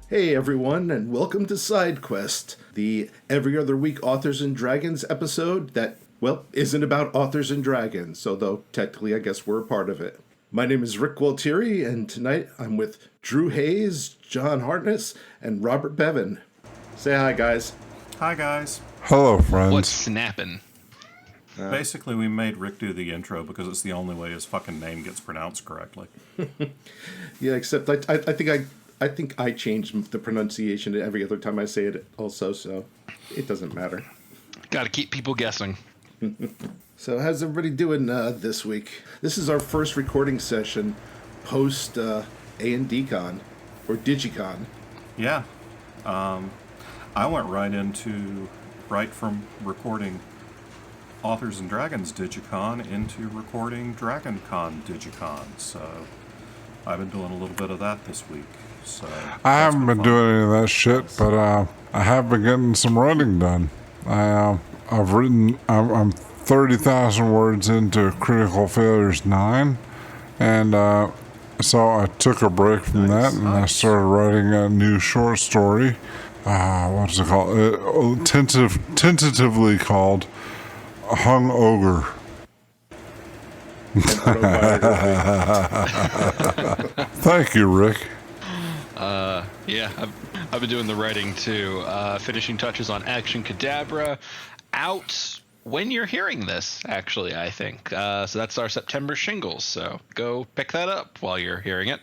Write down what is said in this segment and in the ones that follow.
Hey everyone, and welcome to Side Quest, the every other week Authors and Dragons episode that, well, isn't about authors and dragons, although technically I guess we're a part of it. My name is Rick Gualtieri, and tonight I'm with Drew Hayes, John Hartness, and Robert Bevan. Say hi, guys. Hi, guys. Hello, friends. What's snapping? Basically, we made Rick do the intro because it's the only way his fucking name gets pronounced correctly. Yeah, except I think I changed the pronunciation every other time I say it also, so it doesn't matter. Got to keep people guessing. So how's everybody doing this week? This is our first recording session post A&D Con, or DigiCon. Yeah. I went right from recording Authors and Dragons Digicon into recording DragonCon Digicon. So I've been doing a little bit of that this week. So I haven't been doing any of that shit, but I have been getting some writing done. I've written. I'm 30,000 words into Critical Failures 9, and so I took a break from that, and I started writing a new short story. What's it called? Tentatively called Hung Ogre. Thank you, Rick. Yeah, I've been doing the writing too. Finishing touches on Action Cadabra, out when you're hearing this, actually, I think. So that's our September shingles, so go pick that up while you're hearing it.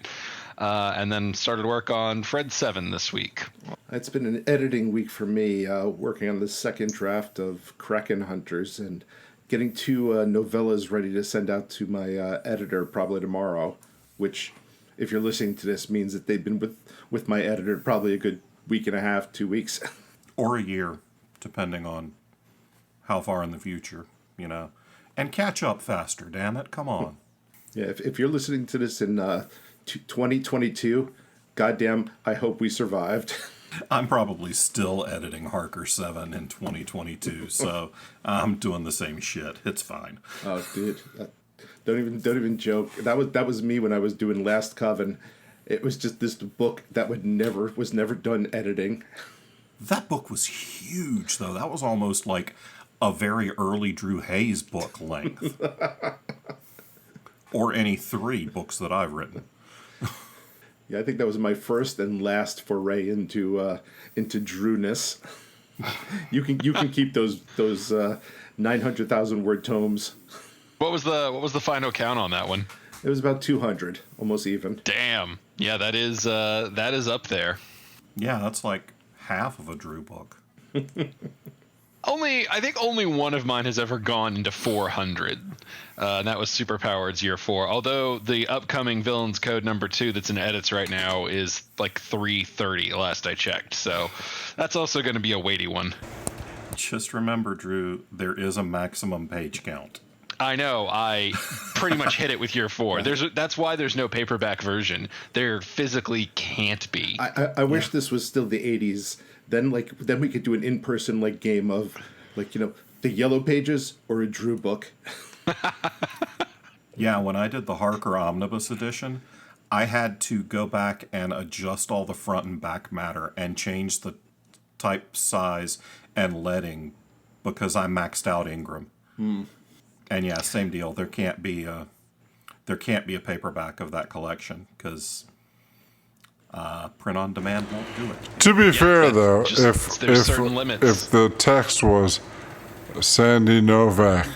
And then started work on Fred 7 this week. It's been an editing week for me, working on the second draft of Kraken Hunters and getting two novellas ready to send out to my editor probably tomorrow, which, if you're listening to this, means that they've been with my editor probably a good week and a half, 2 weeks. Or a year, depending on how far in the future, you know. And catch up faster, damn it, come on. Yeah, if you're listening to this in 2022, goddamn, I hope we survived. I'm probably still editing Harker 7 in 2022, so I'm doing the same shit. It's fine. Oh, dude, don't even joke. That was me when I was doing Last Coven. It was just this book that was never done editing. That book was huge, though. That was almost like a very early Drew Hayes book length. Or any 3 books that I've written. Yeah, I think that was my first and last foray into Drewness. You can keep those 900,000 word tomes. What was the final count on that one? It was about 200, almost even. Damn. Yeah, that is up there. Yeah, that's like half of a Drew book. I think only one of mine has ever gone into 400, and that was Superpowered's Year 4. Although the upcoming Villains Code number 2 that's in edits right now is like 330 last I checked, so that's also going to be a weighty one. Just remember, Drew, there is a maximum page count. I know. I pretty much hit it with Year 4. That's why there's no paperback version. There physically can't be. I wish this was still the 80s. Then we could do an in-person game of the Yellow Pages or a Drew book. Yeah, when I did the Harker Omnibus edition, I had to go back and adjust all the front and back matter and change the type size and leading because I maxed out Ingram. And yeah, same deal. There can't be a paperback of that collection because print on demand won't do it. To be fair, though, if the text was Sandy Novak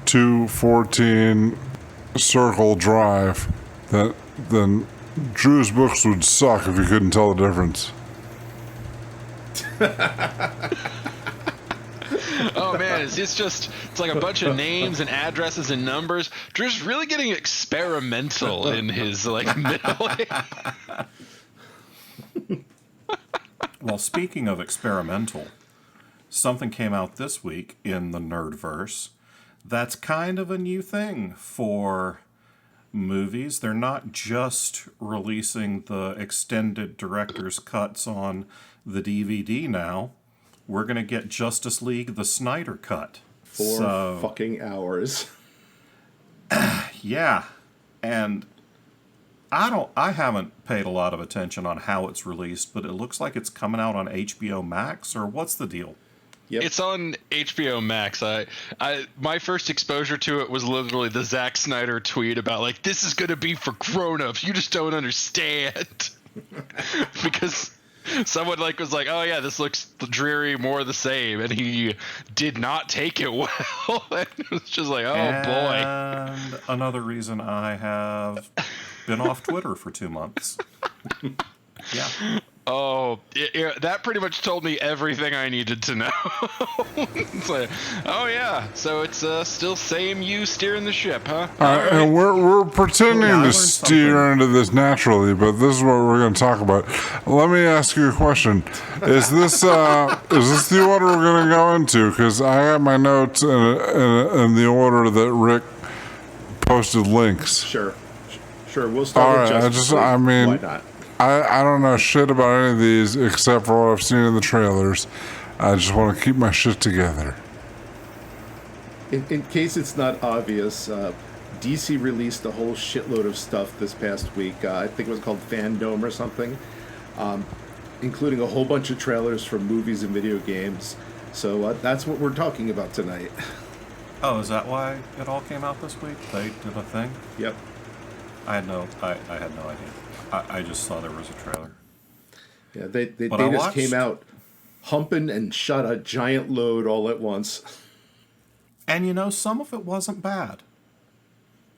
214 Circle Drive, then Drew's books would suck if you couldn't tell the difference. Oh man, it's like a bunch of names and addresses and numbers. Drew's really getting experimental in his middle. Well, speaking of experimental, something came out this week in the Nerdverse that's kind of a new thing for movies. They're not just releasing the extended director's cuts on the DVD now. We're going to get Justice League, the Snyder Cut. 4 fucking hours. Yeah. And I haven't paid a lot of attention on how it's released, but it looks like it's coming out on HBO Max, or what's the deal? Yep. It's on HBO Max. My first exposure to it was literally the Zack Snyder tweet about like, this is gonna be for grown-ups. You just don't understand. Because someone like was like, oh yeah, this looks dreary, more of the same, and he did not take it well. And it was just like, oh boy. And another reason I have been off Twitter for 2 months. Yeah. Oh, that pretty much told me everything I needed to know. It's like, oh yeah, so it's still same you steering the ship, huh? And we're pretending I to learned steer something. into this naturally, but this is what we're going to talk about. Let me ask you a question: Is this the order we're going to go into? Because I got my notes in the order that Rick posted links. Sure. We'll start All with right, Justice League. I mean, Why not? I don't know shit about any of these except for what I've seen in the trailers. I just want to keep my shit together. In case it's not obvious, DC released a whole shitload of stuff this past week. I think it was called Fandom or something, including a whole bunch of trailers from movies and video games. So that's what we're talking about tonight. Oh, is that why it all came out this week? They did a thing? Yep. I had no idea. I just saw there was a trailer. Yeah, they But I just watched- came out humping and shot a giant load all at once. And you know, some of it wasn't bad.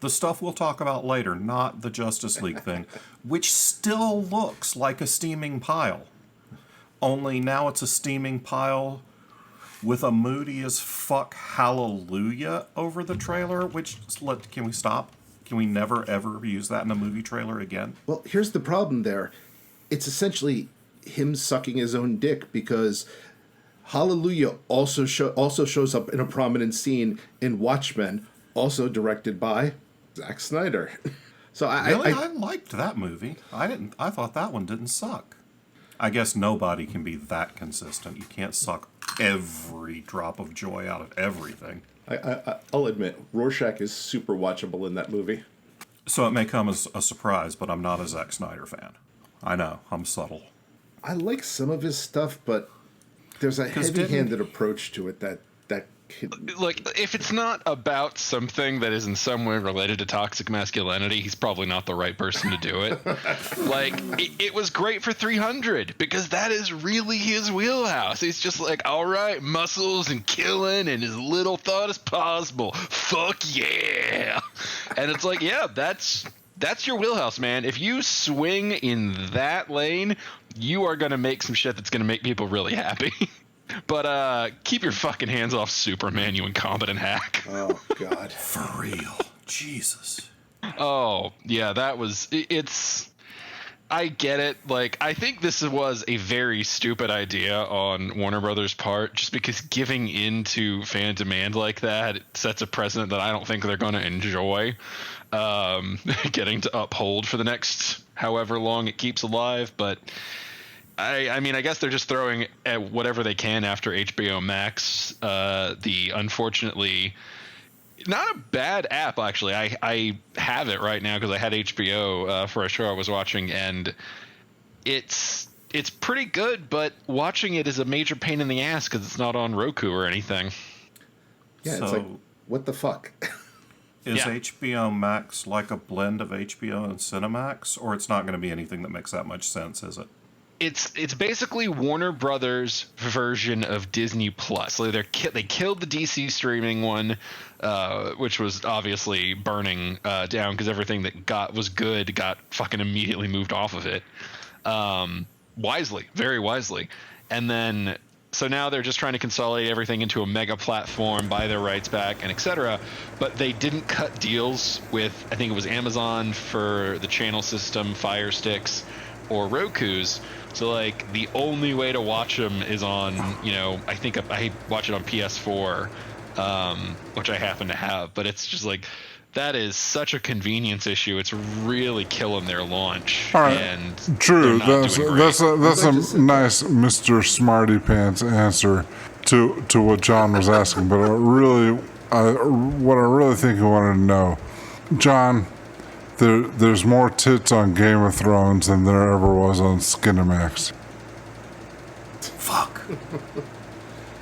The stuff we'll talk about later, not the Justice League thing, which still looks like a steaming pile. Only now it's a steaming pile with a moody as fuck hallelujah over the trailer, which, can we stop? Can we never ever use that in a movie trailer again? Well, here's the problem there. It's essentially him sucking his own dick because Hallelujah also shows up in a prominent scene in Watchmen, also directed by Zack Snyder. So I liked that movie. I thought that one didn't suck. I guess nobody can be that consistent. You can't suck every drop of joy out of everything. I'll admit, Rorschach is super watchable in that movie. So it may come as a surprise, but I'm not a Zack Snyder fan. I know, I'm subtle. I like some of his stuff, but there's a 'Cause heavy-handed approach to it that Like, if it's not about something that is in some way related to toxic masculinity, he's probably not the right person to do it. Like, it was great for 300 because that is really his wheelhouse. He's just like, all right, muscles and killing and as little thought as possible. Fuck yeah. And it's like, yeah, that's your wheelhouse, man. If you swing in that lane, you are going to make some shit that's going to make people really happy. But keep your fucking hands off Superman, you incompetent hack. Oh, God. For real. Jesus. Oh, yeah, it's... I get it. Like, I think this was a very stupid idea on Warner Brothers' part, just because giving in to fan demand like that sets a precedent that I don't think they're going to enjoy getting to uphold for the next however long it keeps alive, but... I mean, I guess they're just throwing at whatever they can after HBO Max. The unfortunately not a bad app, actually. I have it right now because I had HBO for a show I was watching, and it's pretty good. But watching it is a major pain in the ass because it's not on Roku or anything. Yeah, So- it's like, what the fuck? Is Yeah. HBO Max like a blend of HBO and Cinemax, or it's not going to be anything that makes that much sense, is it? It's basically Warner Brothers' version of Disney Plus. Like they killed the DC streaming one, which was obviously burning down because everything that was good got fucking immediately moved off of it, wisely, very wisely. And then so now they're just trying to consolidate everything into a mega platform, buy their rights back, and etc. But they didn't cut deals with, I think it was Amazon for the channel system, Fire Sticks, or Roku's. So like the only way to watch them is on, I think I watch it on PS4, which I happen to have. But it's just like that is such a convenience issue. It's really killing their launch. All right. And True. they're not doing great. That's a nice Mr. Smarty Pants answer to what John was asking. But what I really think you wanted to know, John, there's more tits on Game of Thrones than there ever was on Skinamax. Fuck.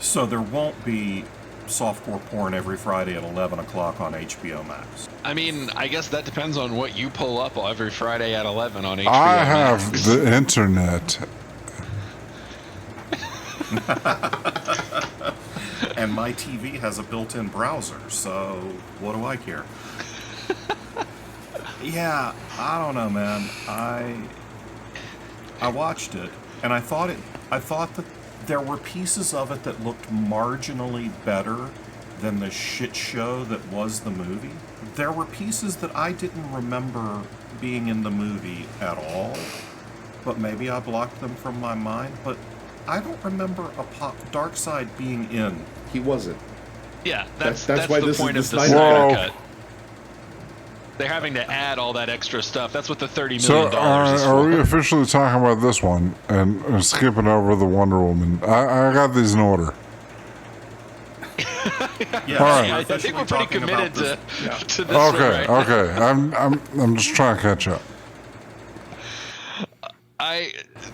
So there won't be softcore porn every Friday at 11 o'clock on HBO Max. I mean, I guess that depends on what you pull up every Friday at 11 on HBO I Max. have the internet. And my TV has a built-in browser, so what do I care? Yeah, I don't know, man. I watched it, and I thought that there were pieces of it that looked marginally better than the shit show that was the movie. There were pieces that I didn't remember being in the movie at all, but maybe I blocked them from my mind. But I don't remember Darkseid being in. He wasn't. Yeah, that's why the this point is of the the Snyder Snyder Cut. They're having to add all that extra stuff. That's what the $30 So million is are we for. officially talking about this one and skipping over the Wonder Woman? I got these in order. Yeah, All right. I think we're pretty committed to this one Okay, right now. okay. I'm just trying to catch up.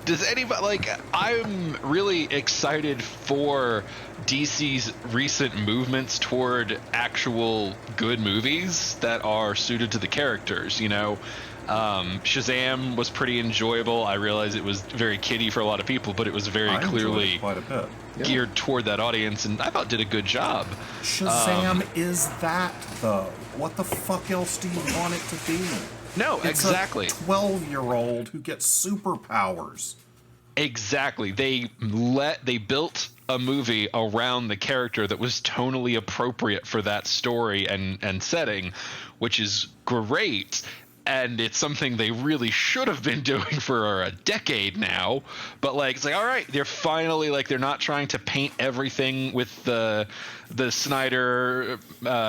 Does anybody I'm really excited for DC's recent movements toward actual good movies that are suited to the characters, you know. Shazam was pretty enjoyable. I realize it was very kiddie for a lot of people, but it was very I enjoyed clearly it quite a bit. geared toward that audience, and I thought did a good job. Shazam is that, though. What the fuck else do you want it to be? No, It's exactly. a 12-year-old who gets superpowers. Exactly. They built a movie around the character that was tonally appropriate for that story and setting, which is great. And it's something they really should have been doing for a decade now. But it's all right, they're finally they're not trying to paint everything with the Snyder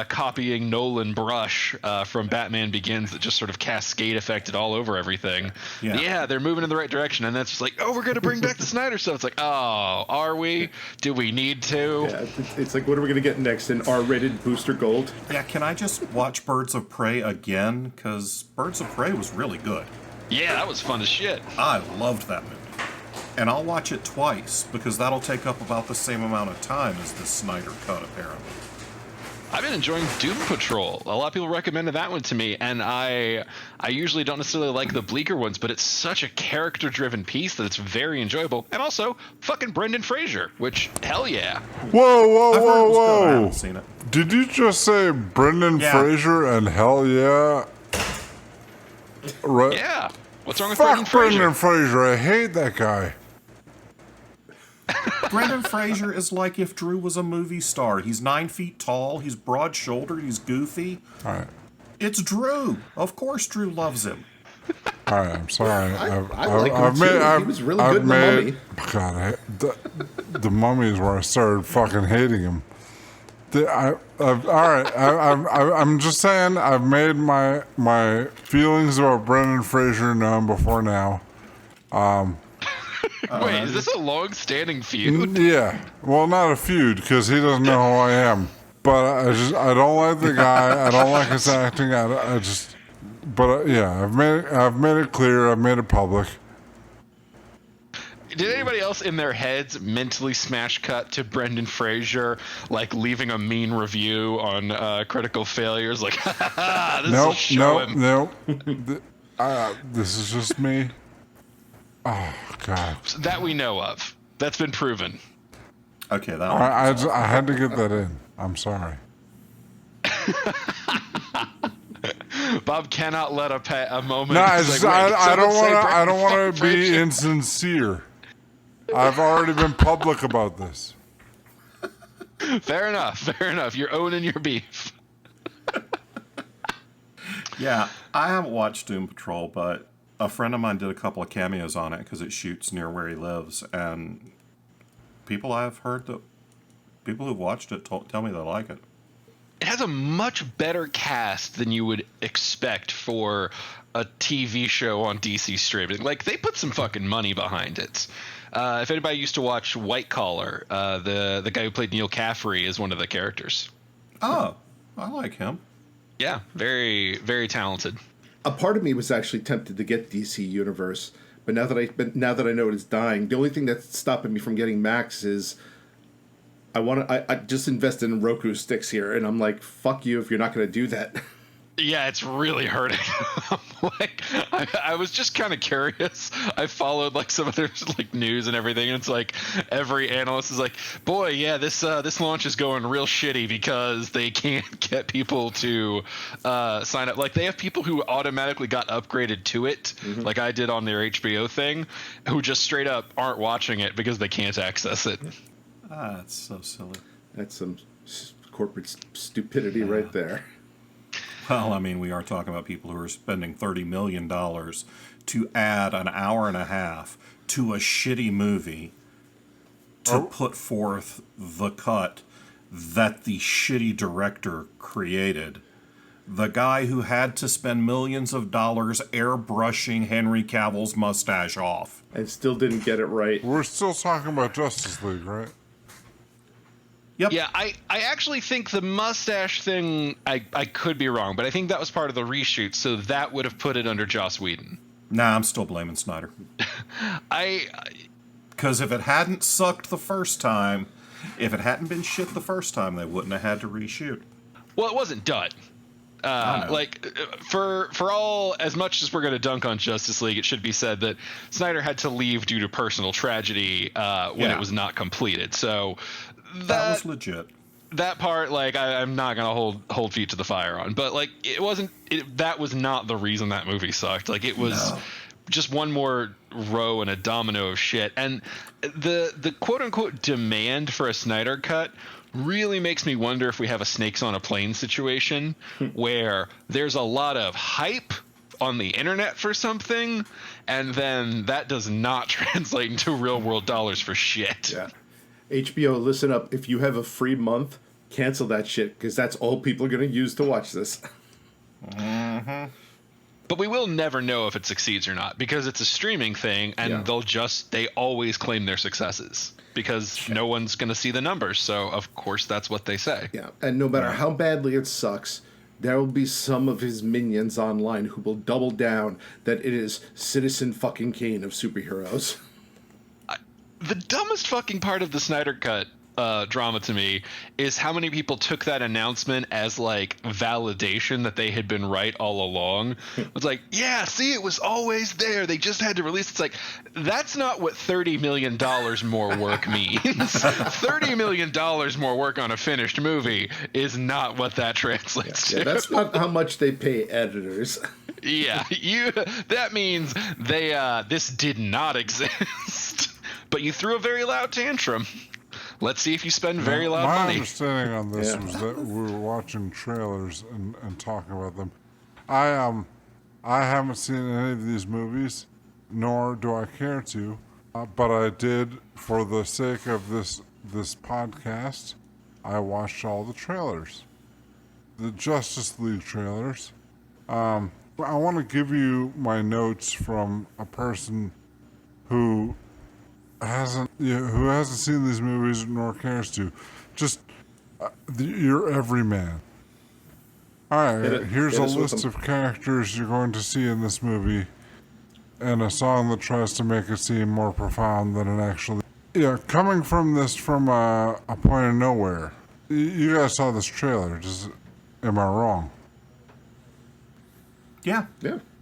copying Nolan brush from Batman Begins that just sort of cascade affected all over everything. Yeah, they're moving in the right direction, and that's just we're gonna bring back the Snyder stuff. It's oh, are we? Do we need to? Yeah, it's what are we gonna get next? An R-rated Booster Gold? Yeah, can I just watch Birds of Prey again? Because Birds of Prey was really good. Yeah, that was fun as shit. I loved that movie. And I'll watch it twice, because that'll take up about the same amount of time as the Snyder Cut, apparently. I've been enjoying Doom Patrol. A lot of people recommended that one to me, and I usually don't necessarily like the bleaker ones, but it's such a character-driven piece that it's very enjoyable. And also, fucking Brendan Fraser, which, hell yeah. Whoa, I've heard it was good. I haven't whoa! seen it. Did you just say Brendan Yeah. Fraser and hell yeah? Right. Yeah. What's wrong with Fuck Brendan Fraser? Brendan Fraser. I hate that guy. Brendan Fraser is like if Drew was a movie star. He's 9 feet tall, he's broad-shouldered, he's goofy. All right. It's Drew. Of course Drew loves him. All right, I'm sorry. I like him too. He was really good in The Mummy. God, the Mummy is where I started fucking hating him. All right, I'm just saying I've made my feelings about Brendan Fraser known before now. Wait, is this a long-standing feud? Yeah, well, not a feud because he doesn't know who I am. But I don't like the guy. I don't like his acting. Yeah, I've made it clear. I've made it public. Did anybody else in their heads mentally smash cut to Brendan Fraser, leaving a mean review on Critical Failures? This will show him. Nope. This is just me. Oh, God. That we know of. That's been proven. Okay, that I had to get that in. I'm sorry. Bob cannot let a moment. No, It's I don't someone say want to. I Brendan don't want to be Fraser. insincere. I've already been public about this. Fair enough. You're owning your beef. Yeah, I haven't watched Doom Patrol, but a friend of mine did a couple of cameos on it because it shoots near where he lives, and people who've watched it tell me they like it. It has a much better cast than you would expect for a TV show on DC streaming. They put some fucking money behind it. If anybody used to watch White Collar, the guy who played Neil Caffrey is one of the characters. Oh, I like him. Yeah, very, very talented. a part of me was actually tempted to get DC Universe, but now that I know it's dying, the only thing that's stopping me from getting Max is I just invested in Roku sticks here, and I'm like, fuck you if you're not going to do that. Yeah, it's really hurting. Like, I was just kind of curious. I followed like some of their like news and everything, and it's like every analyst is like, "Boy, yeah, this launch is going real shitty because they can't get people to sign up. Like, they have people who automatically got upgraded to it, like I did on their HBO thing, who just straight up aren't watching it because they can't access it." That's so silly. That's some corporate stupidity right there. Well, I mean, we are talking about people who are spending $30 million to add an hour and a half to a shitty movie to put forth the cut that the shitty director created. The guy who had to spend millions of dollars airbrushing Henry Cavill's mustache off. And still didn't get it right. We're still talking about Justice League, right? Yep. Yeah, I actually think the mustache thing, I could be wrong, but I think that was part of the reshoot, so that would have put it under Joss Whedon. Nah, I'm still blaming Snyder. Because if it hadn't sucked the first time, if it hadn't been shit the first time, they wouldn't have had to reshoot. Well, it wasn't done. Like, for all, as much as we're going to dunk on Justice League, it should be said that Snyder had to leave due to personal tragedy when it was not completed. So that was legit. That part, like, I'm not going to hold feet to the fire on. But, like, that was not the reason that movie sucked. Like, it was just one more row in a domino of shit. And the quote-unquote demand for a Snyder cut really makes me wonder if we have a snakes on a plane situation where there's a lot of hype on the internet for something, and then that does not translate into real world dollars for shit. Yeah. HBO, listen up. If you have a free month, cancel that shit, because that's all people are going to use to watch this. But we will never know if it succeeds or not, because it's a streaming thing, and they always claim their successes because no one's going to see the numbers. So of course that's what they say. Yeah. And no matter how badly it sucks, there will be some of his minions online who will double down that it is Citizen fucking Kane of superheroes. The dumbest fucking part of the Snyder Cut drama to me is how many people took that announcement as like validation that they had been right all along. It's like, yeah, see, it was always there. They just had to release. It's like, that's not what $30 million more work means. $30 million more work on a finished movie is not what that translates to. That's not how much they pay editors. Yeah, that means this did not exist. But you threw a very loud tantrum. Let's see if you spend very loud money. My understanding on this was that we were watching trailers and talking about them. I haven't seen any of these movies, nor do I care to. But I did, for the sake of this podcast, I watched all the trailers, the Justice League trailers. I want to give you my notes from a person who hasn't seen these movies nor cares to. Just your everyman. All right, here's a list of characters you're going to see in this movie, and a song that tries to make it seem more profound than it actually. Yeah, coming from a point of nowhere. You guys saw this trailer. Am I wrong? Yeah,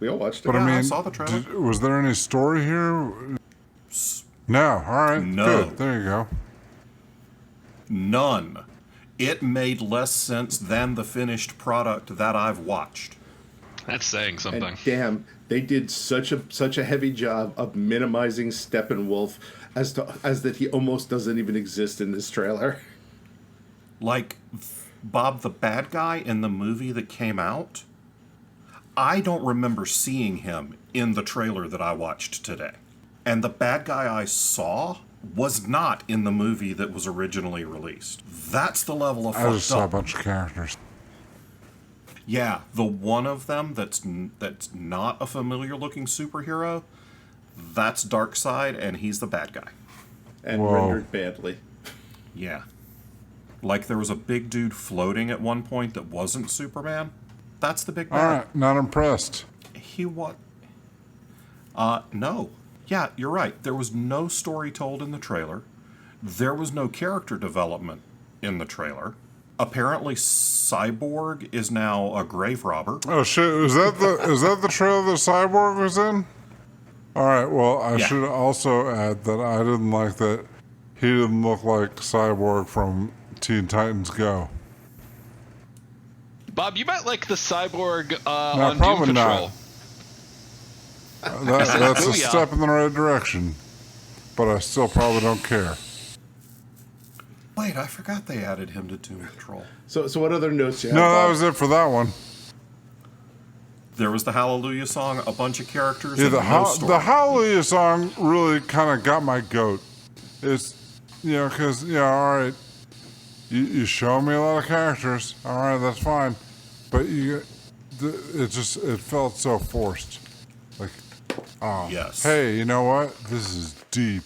we all watched it. But I saw the trailer. Was there any story here? No. All right. No. Good. There you go. None. It made less sense than the finished product that I've watched. That's saying something. And damn, they did such a heavy job of minimizing Steppenwolf as that he almost doesn't even exist in this trailer. Like Bob the bad guy in the movie that came out, I don't remember seeing him in the trailer that I watched today. And the bad guy I saw was not in the movie that was originally released. That's the level of fucked up. I just saw a bunch of characters. Yeah, the one of them that's not a familiar-looking superhero, that's Darkseid, and he's the bad guy. And rendered badly. Yeah. Like there was a big dude floating at one point that wasn't Superman. That's the big bad. All right, not impressed. he what? No. Yeah, you're right. There was no story told in the trailer. There was no character development in the trailer. Apparently, Cyborg is now a grave robber. Oh shit! Is that the trailer that Cyborg was in? All right. Well, I Yeah. should also add that I didn't like that he didn't look like Cyborg from Teen Titans Go. Bob, you might like the cyborg No, on Doom probably Patrol. not. That's a Booyah. step in the right direction, but I still probably don't care. Wait, I forgot they added him to Doom Patrol. So what other notes you have? No, that Bob? was it for that one. There was the Hallelujah song, a bunch of characters, Yeah, and no story. the Hallelujah song really kind of got my goat. It's, because, all right, you show me a lot of characters. All right, that's fine. But it felt so forced. Like, oh, Yes. hey, you know what? This is deep.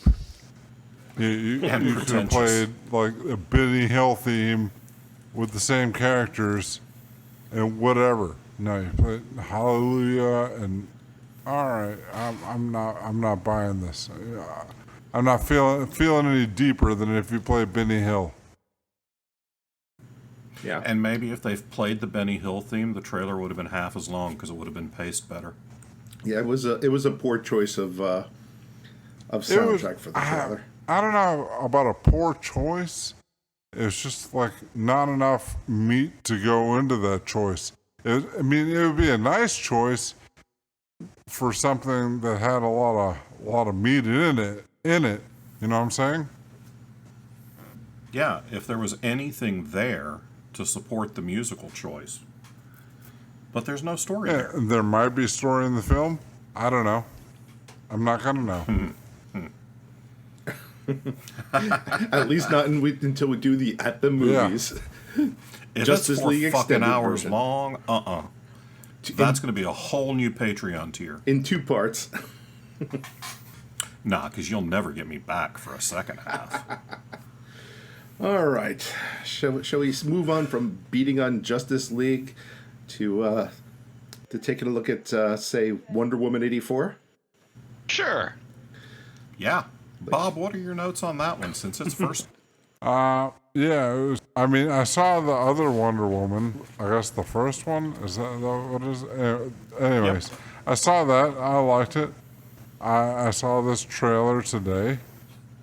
You And could have pretentious. played like a Benny Hill theme with the same characters and whatever. No, you put Hallelujah and all right. I'm not buying this. I'm not feeling any deeper than if you play Benny Hill. Yeah. And maybe if they've played the Benny Hill theme, the trailer would have been half as long because it would have been paced better. Yeah, it was a poor choice of soundtrack for the trailer. I don't know about a poor choice. It's just like not enough meat to go into that choice. It would be a nice choice for something that had a lot of meat in it. You know what I'm saying? Yeah, if there was anything there to support the musical choice. But there's no story Yeah, there. there might be story in the film. I don't know. I'm not gonna know. At least not until we do the at the movies. If Justice it's 4 League fucking extended hours version. long, that's going to be a whole new Patreon tier. In 2 parts. Nah, because you'll never get me back for a second half. All right. Shall we move on from beating on Justice League to taking a look at say Wonder Woman 84? Sure. Yeah. Bob, what are your notes on that one since it's first? Yeah, it was. I saw the other Wonder Woman. I guess the first one is that what is? Anyways, Yep. I saw that. I liked it. I saw this trailer today,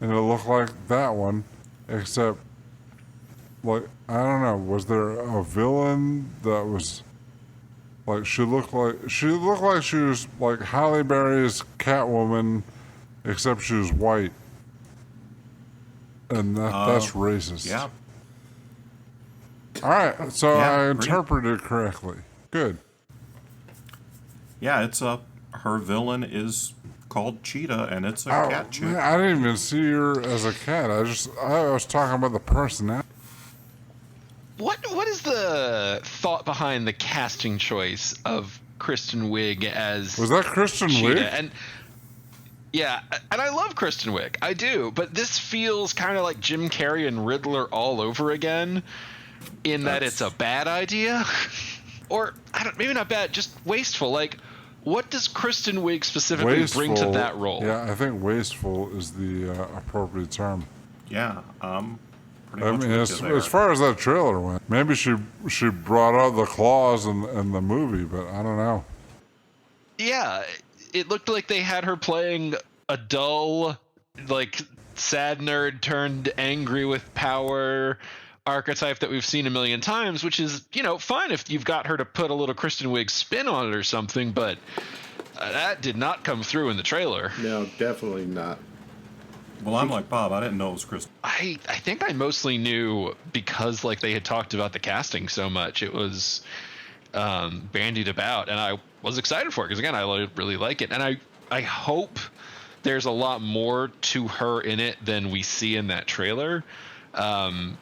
and it looked like that one, except like I don't know. Was there a villain that was like she looked like she was like Halle Berry's Catwoman, except she was white. And that's racist. Yeah. All right, so Yeah, I pretty- interpreted it correctly. Good. Yeah, it's her villain is called Cheetah, and it's a cat chick. Man, I didn't even see her as a cat. I was talking about the personality. What is the thought behind the casting choice of Kristen Wiig as Was that Kristen Cheetah? Wiig? And yeah, and I love Kristen Wiig, I do, but this feels kind of like Jim Carrey and Riddler all over again, in that it's a bad idea, or maybe not bad, just wasteful. Like, what does Kristen Wiig specifically bring to that role? Yeah, I think wasteful is the appropriate term. Yeah, pretty I much mean, with you there. as far as that trailer went, maybe she brought out the claws in the movie, but I don't know. Yeah, it looked like they had her playing a dull, like, sad nerd turned angry with power archetype that we've seen a million times, which is, fine if you've got her to put a little Kristen Wiig spin on it or something, but that did not come through in the trailer. No, definitely not. Well, I'm like Bob. I didn't know it was Kristen. I think I mostly knew because, like, they had talked about the casting so much. It was bandied about, and I was excited for it because, again, I really like it. And I hope there's a lot more to her in it than we see in that trailer,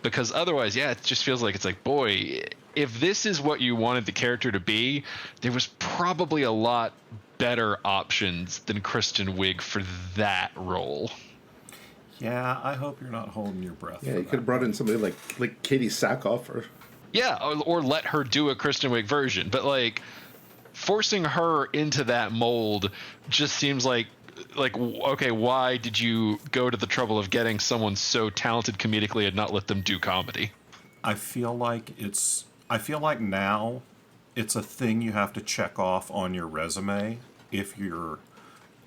because otherwise, yeah, it just feels like it's like, boy, if this is what you wanted the character to be, there was probably a lot better options than Kristen Wiig for that role. Yeah, I hope you're not holding your breath. Yeah, for you that. could have brought in somebody like Katie Sackhoff or Yeah, or let her do a Kristen Wiig version. But, like, forcing her into that mold just seems like okay, why did you go to the trouble of getting someone so talented comedically and not let them do comedy? I feel like now it's a thing you have to check off on your resume. If you're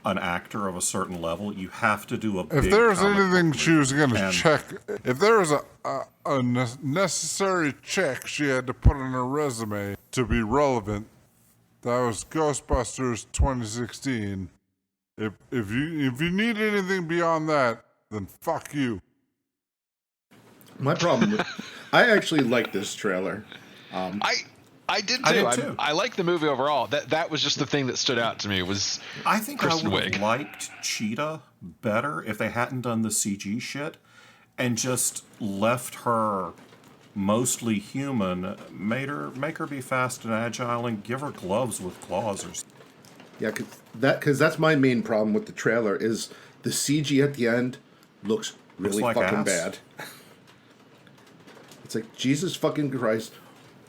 an actor of a certain level, you have to do a big If there's comic anything book she was going to and check, if there was a necessary check she had to put on her resume to be relevant, that was Ghostbusters 2016. If you need anything beyond that, then fuck you. My problem, I actually like this trailer. I did too. I did too. I like the movie overall. That was just the thing that stood out to me was I think Kristen I would have Wiig. liked Cheetah better if they hadn't done the CG shit and just left her mostly human, make her be fast and agile, and give her gloves with claws or something. Yeah, because that's my main problem with the trailer is the CG at the end looks really like fucking ass. bad. It's like, Jesus fucking Christ,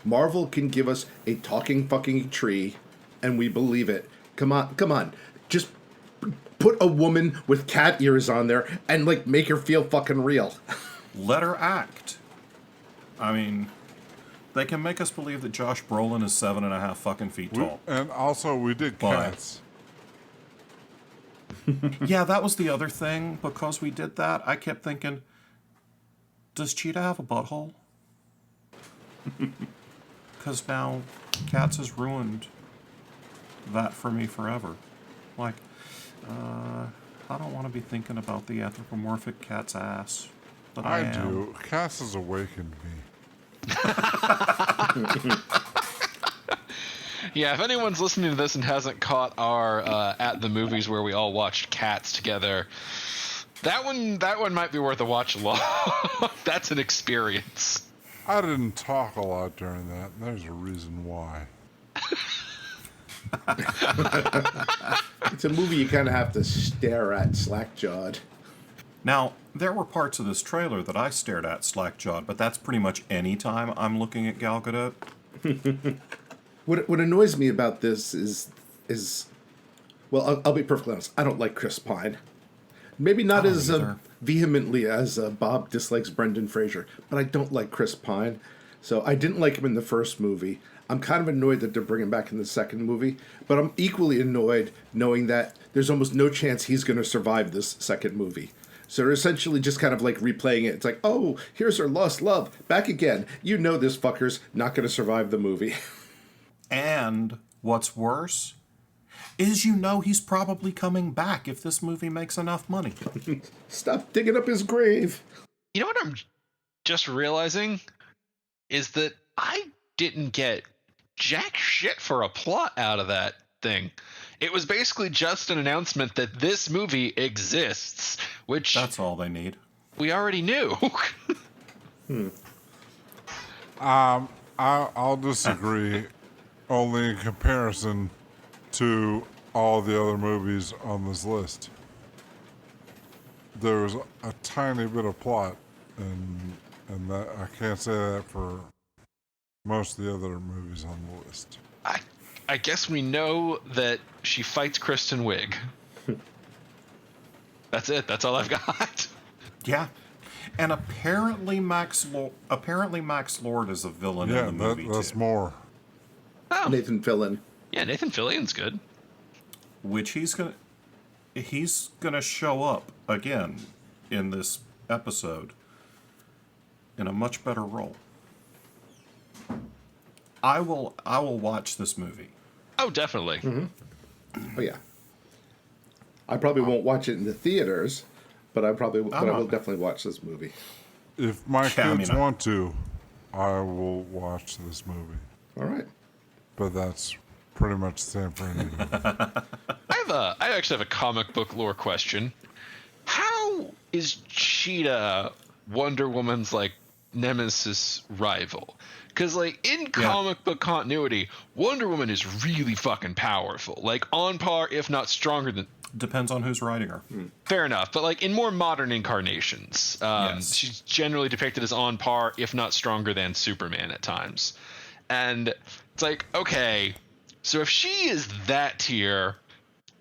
Marvel can give us a talking fucking tree and we believe it. Come on. Just put a woman with cat ears on there and, like, make her feel fucking real. Let her act. I mean, they can make us believe that Josh Brolin is 7.5 fucking feet tall. And also, we did But- Cats. Yeah, that was the other thing. Because we did that, I kept thinking, does Cheetah have a butthole? Because now Cats has ruined that for me forever. Like, I don't want to be thinking about the anthropomorphic cat's ass. But I am. do. Cats has awakened me. Yeah, if anyone's listening to this and hasn't caught our at the movies where we all watched Cats together, that one might be worth a watch along. That's an experience. I didn't talk a lot during that, and there's a reason why. It's a movie you kind of have to stare at slack-jawed. Now, there were parts of this trailer that I stared at slack-jawed, but that's pretty much any time I'm looking at Gal Gadot. What annoys me about this is well, I'll be perfectly honest. I don't like Chris Pine. Maybe not I don't as either. vehemently as Bob dislikes Brendan Fraser, but I don't like Chris Pine. So I didn't like him in the first movie. I'm kind of annoyed that they're bringing him back in the second movie, but I'm equally annoyed knowing that there's almost no chance he's going to survive this second movie. So they're essentially just kind of like replaying it. It's like, oh, here's her lost love. Back again. You know this fucker's not going to survive the movie. And what's worse is you know he's probably coming back if this movie makes enough money. Stop digging up his grave. You know what I'm just realizing is that I didn't get jack shit for a plot out of that thing. It was basically just an announcement that this movie exists, which That's all they need. we already knew. I'll disagree, only in comparison to all the other movies on this list. There was a tiny bit of plot, and that I can't say that for most of the other movies on the list. I guess we know that she fights Kristen Wiig. That's it. That's all I've got. Yeah. And apparently Max Lord is a villain in the movie that's too. more. Oh, Nathan Fillion. yeah, Nathan Fillion's good. Which he's gonna show up again in this episode in a much better role. I will watch this movie. Oh, definitely. Oh yeah. I probably won't watch it in the theaters, but I will definitely watch this movie. If my Yeah, kids I mean, want to, I will watch this movie. All right. But that's pretty much the same for anyone. I actually have a comic book lore question. How is Cheetah Wonder Woman's like nemesis rival? Because like in comic book continuity, Wonder Woman is really fucking powerful, like on par, if not stronger than. Depends on who's writing her. Fair enough, but like in more modern incarnations, Yes. she's generally depicted as on par, if not stronger than Superman at times. And it's like, okay, So if she is that tier,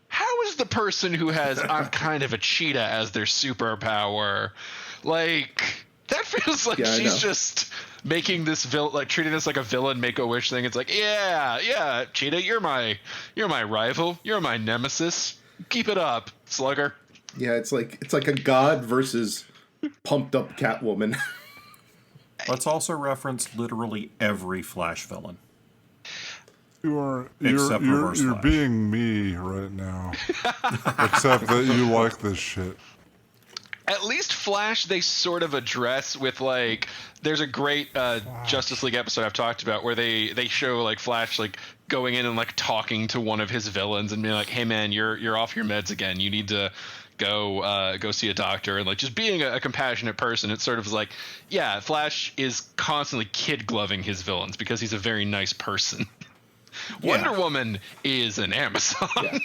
how is the person who has I'm kind of a cheetah as their superpower? Like, that feels like she's just making this villain, like treating this like a villain Make-A-Wish thing. It's like, yeah, cheetah, you're my rival, you're my nemesis. Keep it up, slugger. Yeah, it's like a god versus pumped up Catwoman. Let's also reference literally every Flash villain. You're Flash. being me right now. Except that you like this shit. At least Flash, they sort of address with, like, there's a great Justice League episode I've talked about where they show, like, Flash, like, going in and, like, talking to one of his villains and being like, hey, man, you're off your meds again. You need to go see a doctor. And, like, just being a compassionate person, it's sort of like, yeah, Flash is constantly kid-gloving his villains because he's a very nice person. Yeah. Wonder Woman is an Amazon. Yeah.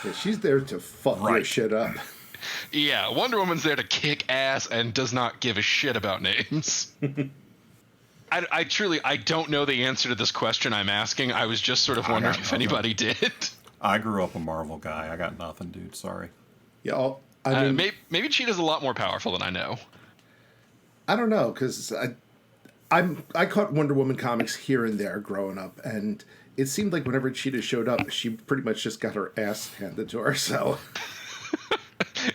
Yeah, she's there to fuck your shit up. Yeah, Wonder Woman's there to kick ass and does not give a shit about names. I truly don't know the answer to this question I'm asking. I was just sort of wondering if anybody did. I grew up a Marvel guy. I got nothing, dude. Sorry. Yeah, I mean, maybe Cheetah's a lot more powerful than I know. I don't know, because I caught Wonder Woman comics here and there growing up, and it seemed like whenever Cheetah showed up, she pretty much just got her ass handed to her. So.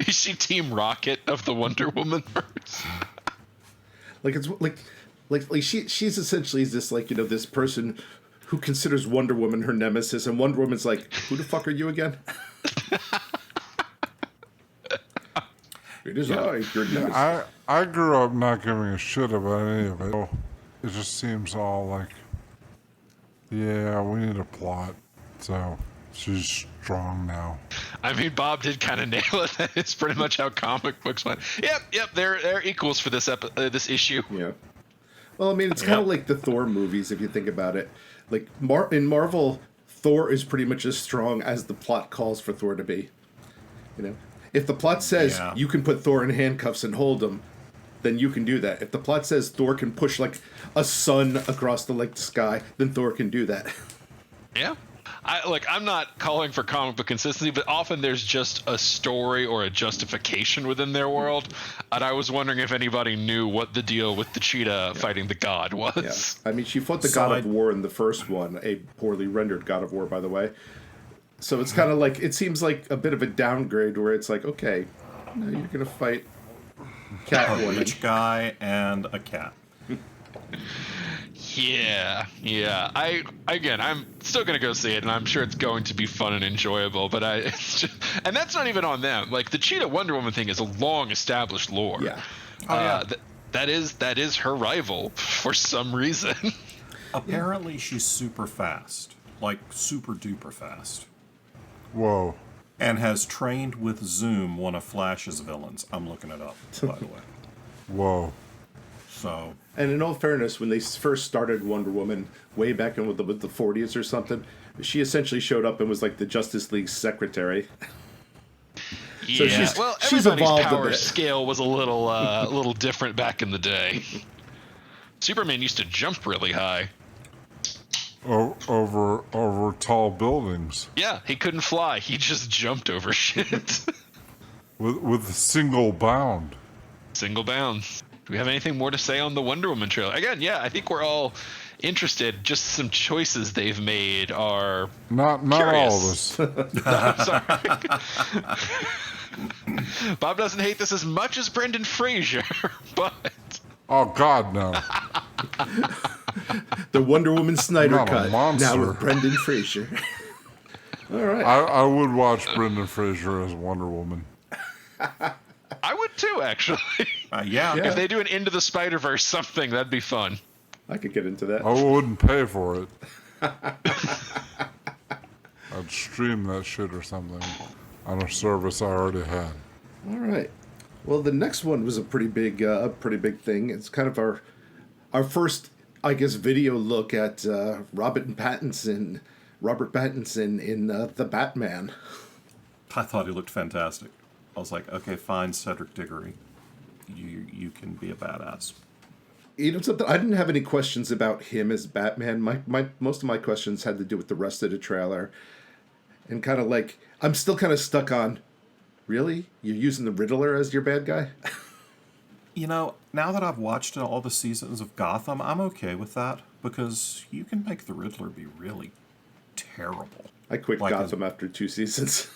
Is she Team Rocket of the Wonder Woman verse? Like it's like she's essentially this, like, you know, this person who considers Wonder Woman her nemesis, and Wonder Woman's like, who the fuck are you again? It is your nemesis. I grew up not giving a shit about any of it. It just seems all like, yeah, we need a plot. So she's strong now. I mean, Bob did kind of nail it. It's pretty much how comic books went. Yep, they're equals for this this issue. Yeah. Well, I mean, it's kind of like the Thor movies, if you think about it. Like, in Marvel, Thor is pretty much as strong as the plot calls for Thor to be. You know? If the plot says you can put Thor in handcuffs and hold him, then you can do that. If the plot says Thor can push, like, a sun across the sky, then Thor can do that. Yeah. I'm not calling for comic book consistency, but often there's just a story or a justification within their world. And I was wondering if anybody knew what the deal with the cheetah fighting the god was. Yeah. I mean, she fought the God of War in the first one, a poorly rendered God of War, by the way. So it's kind of like, it seems like a bit of a downgrade where it's like, okay, now you're going to fight Catwoman. A rich guy and a cat. Yeah. I'm still gonna go see it, and I'm sure it's going to be fun and enjoyable. But it's just, and that's not even on them. Like, the Cheetah Wonder Woman thing is a long established lore. Yeah. That is her rival for some reason. Apparently, she's super fast, like super duper fast. Whoa. And has trained with Zoom, one of Flash's villains. I'm looking it up, by the way. Whoa. So. And in all fairness, when they first started Wonder Woman, way back in with the 40s or something, she essentially showed up and was like the Justice League secretary. Yeah. So everybody's she's evolved power a bit. scale was a little different back in the day. Superman used to jump really high. Over tall buildings. Yeah, he couldn't fly. He just jumped over shit. with a single bound. Single bound. Do we have anything more to say on the Wonder Woman trailer? Again, yeah, I think we're all interested. Just some choices they've made are not curious. all of us. I'm sorry. Bob doesn't hate this as much as Brendan Fraser, but oh God, no. The Wonder Woman Snyder Not a cut monster. now with Brendan Fraser. All right. I would watch Brendan Fraser as Wonder Woman. I would too, actually. Yeah. If they do an Into the Spider-Verse something, that'd be fun. I could get into that. I wouldn't pay for it. I'd stream that shit or something on a service I already had. All right. Well, the next one was a pretty big thing. It's kind of our first, I guess, video look at Robert Pattinson in The Batman. I thought he looked fantastic. I was like, okay, fine, Cedric Diggory. You can be a badass. You know something? I didn't have any questions about him as Batman. My most of my questions had to do with the rest of the trailer, and kind of like I'm still kind of stuck on. Really, you're using the Riddler as your bad guy? You know, now that I've watched all the seasons of Gotham, I'm okay with that because you can make the Riddler be really terrible. I quit Gotham after 2 seasons.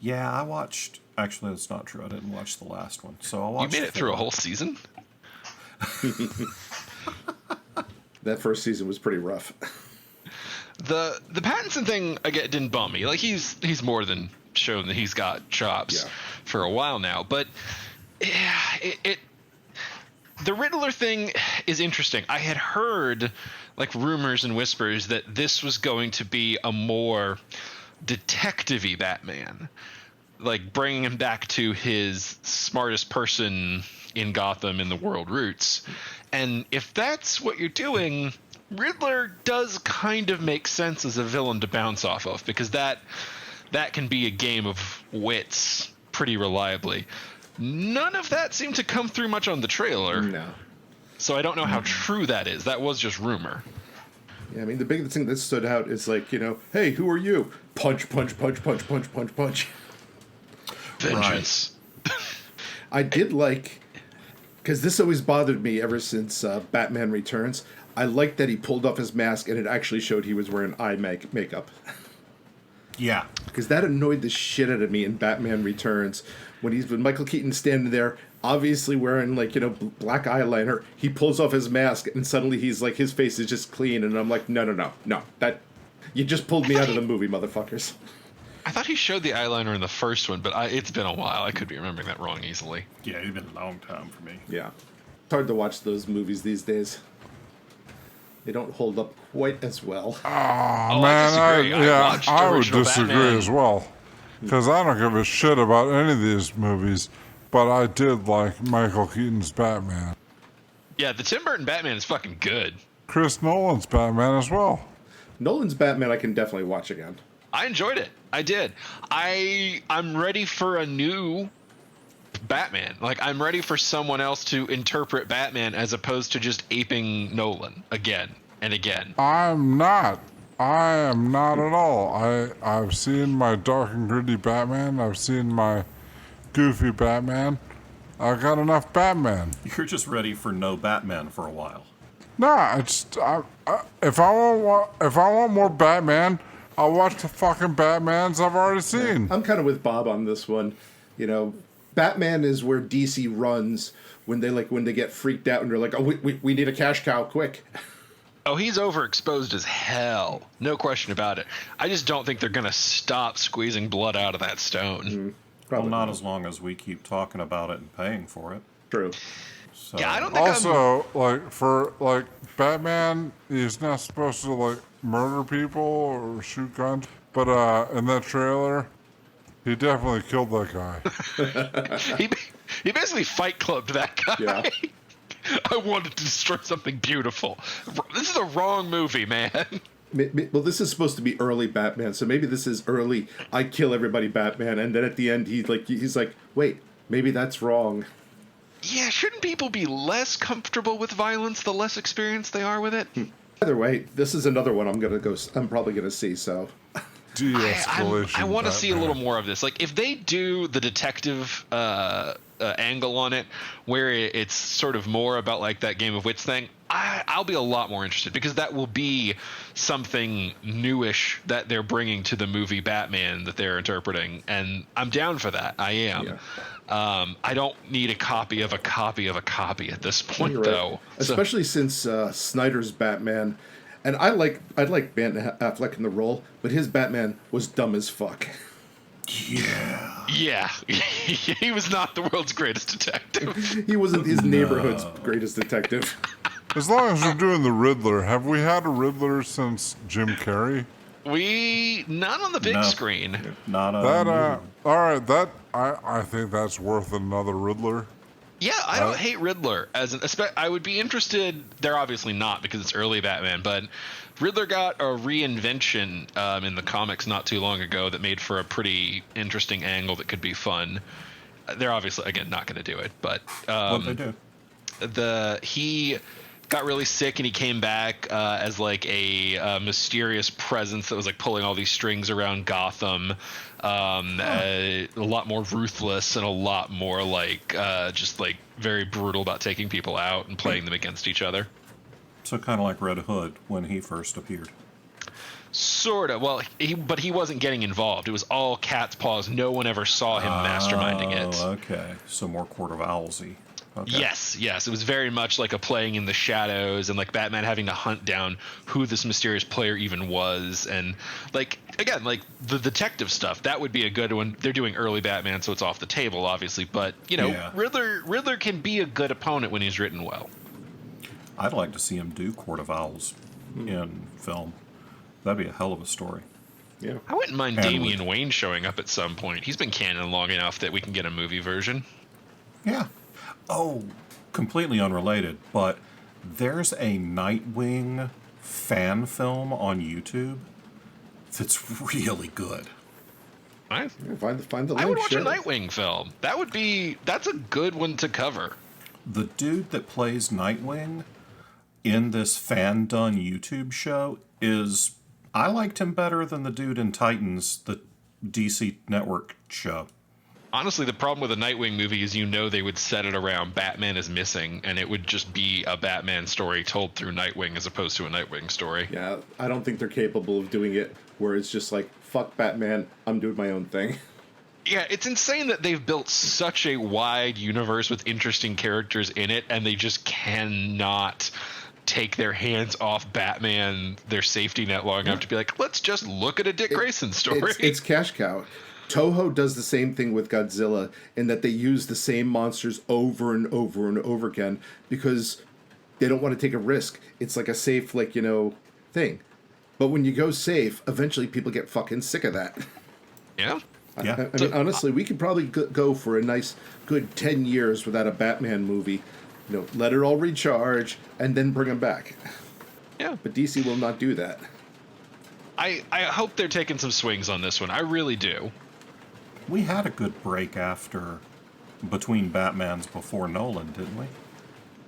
Yeah, I watched. Actually, that's not true. I didn't watch the last one, so I watched. You made it through a whole season? That first season was pretty rough. The Pattinson thing again didn't bum me. Like he's more than shown that he's got chops for a while now. But the Riddler thing is interesting. I had heard like rumors and whispers that this was going to be a more detective-y Batman, like bringing him back to his smartest person in Gotham in the world roots. And if that's what you're doing, Riddler does kind of make sense as a villain to bounce off of, because that can be a game of wits pretty reliably. None of that seemed to come through much on the trailer. No. So I don't know how true that is. That was just rumor. Yeah, I mean, the biggest thing that stood out is like, hey, who are you? Punch, punch, punch, punch, punch, punch, punch. Vengeance. I did like, because this always bothered me ever since Batman Returns. I liked that he pulled off his mask and it actually showed he was wearing eye makeup. Yeah. Because that annoyed the shit out of me in Batman Returns. When Michael Keaton standing there, obviously wearing black eyeliner, he pulls off his mask and suddenly he's like, his face is just clean. And I'm like, no. That, you just pulled me out of the movie, motherfuckers. I thought he showed the eyeliner in the first one, but it's been a while. I could be remembering that wrong easily. Yeah, it's been a long time for me. Yeah. It's hard to watch those movies these days. They don't hold up quite as well. Oh, man, I would disagree Batman as well. Because I don't give a shit about any of these movies, but I did like Michael Keaton's Batman. Yeah, the Tim Burton Batman is fucking good. Chris Nolan's Batman as well. Nolan's Batman I can definitely watch again. I enjoyed it. I did. I'm ready for a new Batman. Like, I'm ready for someone else to interpret Batman as opposed to just aping Nolan again and again. I am not at all. I've seen my dark and gritty Batman. I've seen my goofy Batman. I've got enough Batman. You're just ready for no Batman for a while. Nah, if I want more Batman, I'll watch the fucking Batmans I've already seen. I'm kind of with Bob on this one. Batman is where DC runs when they get freaked out and they're like, oh, we need a cash cow, quick. Oh, he's overexposed as hell. No question about it. I just don't think they're going to stop squeezing blood out of that stone. Well, not as long as we keep talking about it and paying for it. True. So. Yeah, I don't think also, Batman, he's not supposed to, murder people or shoot guns. But in that trailer, he definitely killed that guy. he basically Fight Clubbed that guy. Yeah. I wanted to destroy something beautiful. This is the wrong movie, man. Well, this is supposed to be early Batman, so maybe this is early I kill everybody Batman, and then at the end he's like, wait, maybe that's wrong. Yeah, shouldn't people be less comfortable with violence the less experienced they are with it? Either way, this is another one I'm probably gonna see, so de-escalation. I want to see a little more of this. Like, if they do the detective angle on it, where it's sort of more about like that game of wits thing, I'll be a lot more interested, because that will be something newish that they're bringing to the movie Batman that they're interpreting, and I'm down for that. I am. Yeah. I don't need a copy of a copy of a copy at this point, right. though. Especially since Snyder's Batman, and I like Ben Affleck in the role, but his Batman was dumb as fuck. Yeah. He was not the world's greatest detective. He wasn't his neighborhood's greatest detective. As long as we're doing the Riddler, have we had a Riddler since Jim Carrey? Not on the big screen. Not on that. All right, I think that's worth another Riddler. Yeah, I don't hate Riddler I would be interested. They're obviously not, because it's early Batman, but Riddler got a reinvention in the comics not too long ago that made for a pretty interesting angle that could be fun. They're obviously, again, not going to do it, but what they do? he got really sick and he came back as like a mysterious presence that was like pulling all these strings around Gotham, a lot more ruthless and a lot more like just like very brutal about taking people out and playing them against each other. So kind of like Red Hood when he first appeared. Sort of. Well, but he wasn't getting involved. It was all cat's paws. No one ever saw him masterminding it. Oh, okay. So more Court of Owlsy. Okay. Yes. It was very much like a playing in the shadows and like Batman having to hunt down who this mysterious player even was. And like, again, like the detective stuff, that would be a good one. They're doing early Batman, so it's off the table, obviously. But, you know, Yeah. Riddler can be a good opponent when he's written well. I'd like to see him do Court of Owls in film. That'd be a hell of a story. Yeah. I wouldn't mind And Damian Wayne showing up at some point. He's been canon long enough that we can get a movie version. Yeah. Oh, completely unrelated, but there's a Nightwing fan film on YouTube that's really good. I Find the link. would watch share a it. Nightwing film. That's a good one to cover. The dude that plays Nightwing in this fan done YouTube show is, I liked him better than the dude in Titans, the DC Network show. Honestly, the problem with a Nightwing movie is they would set it around Batman is missing, and it would just be a Batman story told through Nightwing as opposed to a Nightwing story. Yeah, I don't think they're capable of doing it where it's just like, fuck Batman, I'm doing my own thing. Yeah, it's insane that they've built such a wide universe with interesting characters in it, and they just cannot take their hands off Batman, their safety net, long enough to be like, let's just look at a Dick Grayson story. It's cash cow. Toho does the same thing with Godzilla in that they use the same monsters over and over and over again because they don't want to take a risk. It's like a safe, thing. But when you go safe, eventually people get fucking sick of that. Yeah. Yeah. I mean, honestly, we could probably go for a nice, good 10 years without a Batman movie. Let it all recharge and then bring them back. Yeah. But DC will not do that. I hope they're taking some swings on this one. I really do. We had a good break between Batmans before Nolan, didn't we?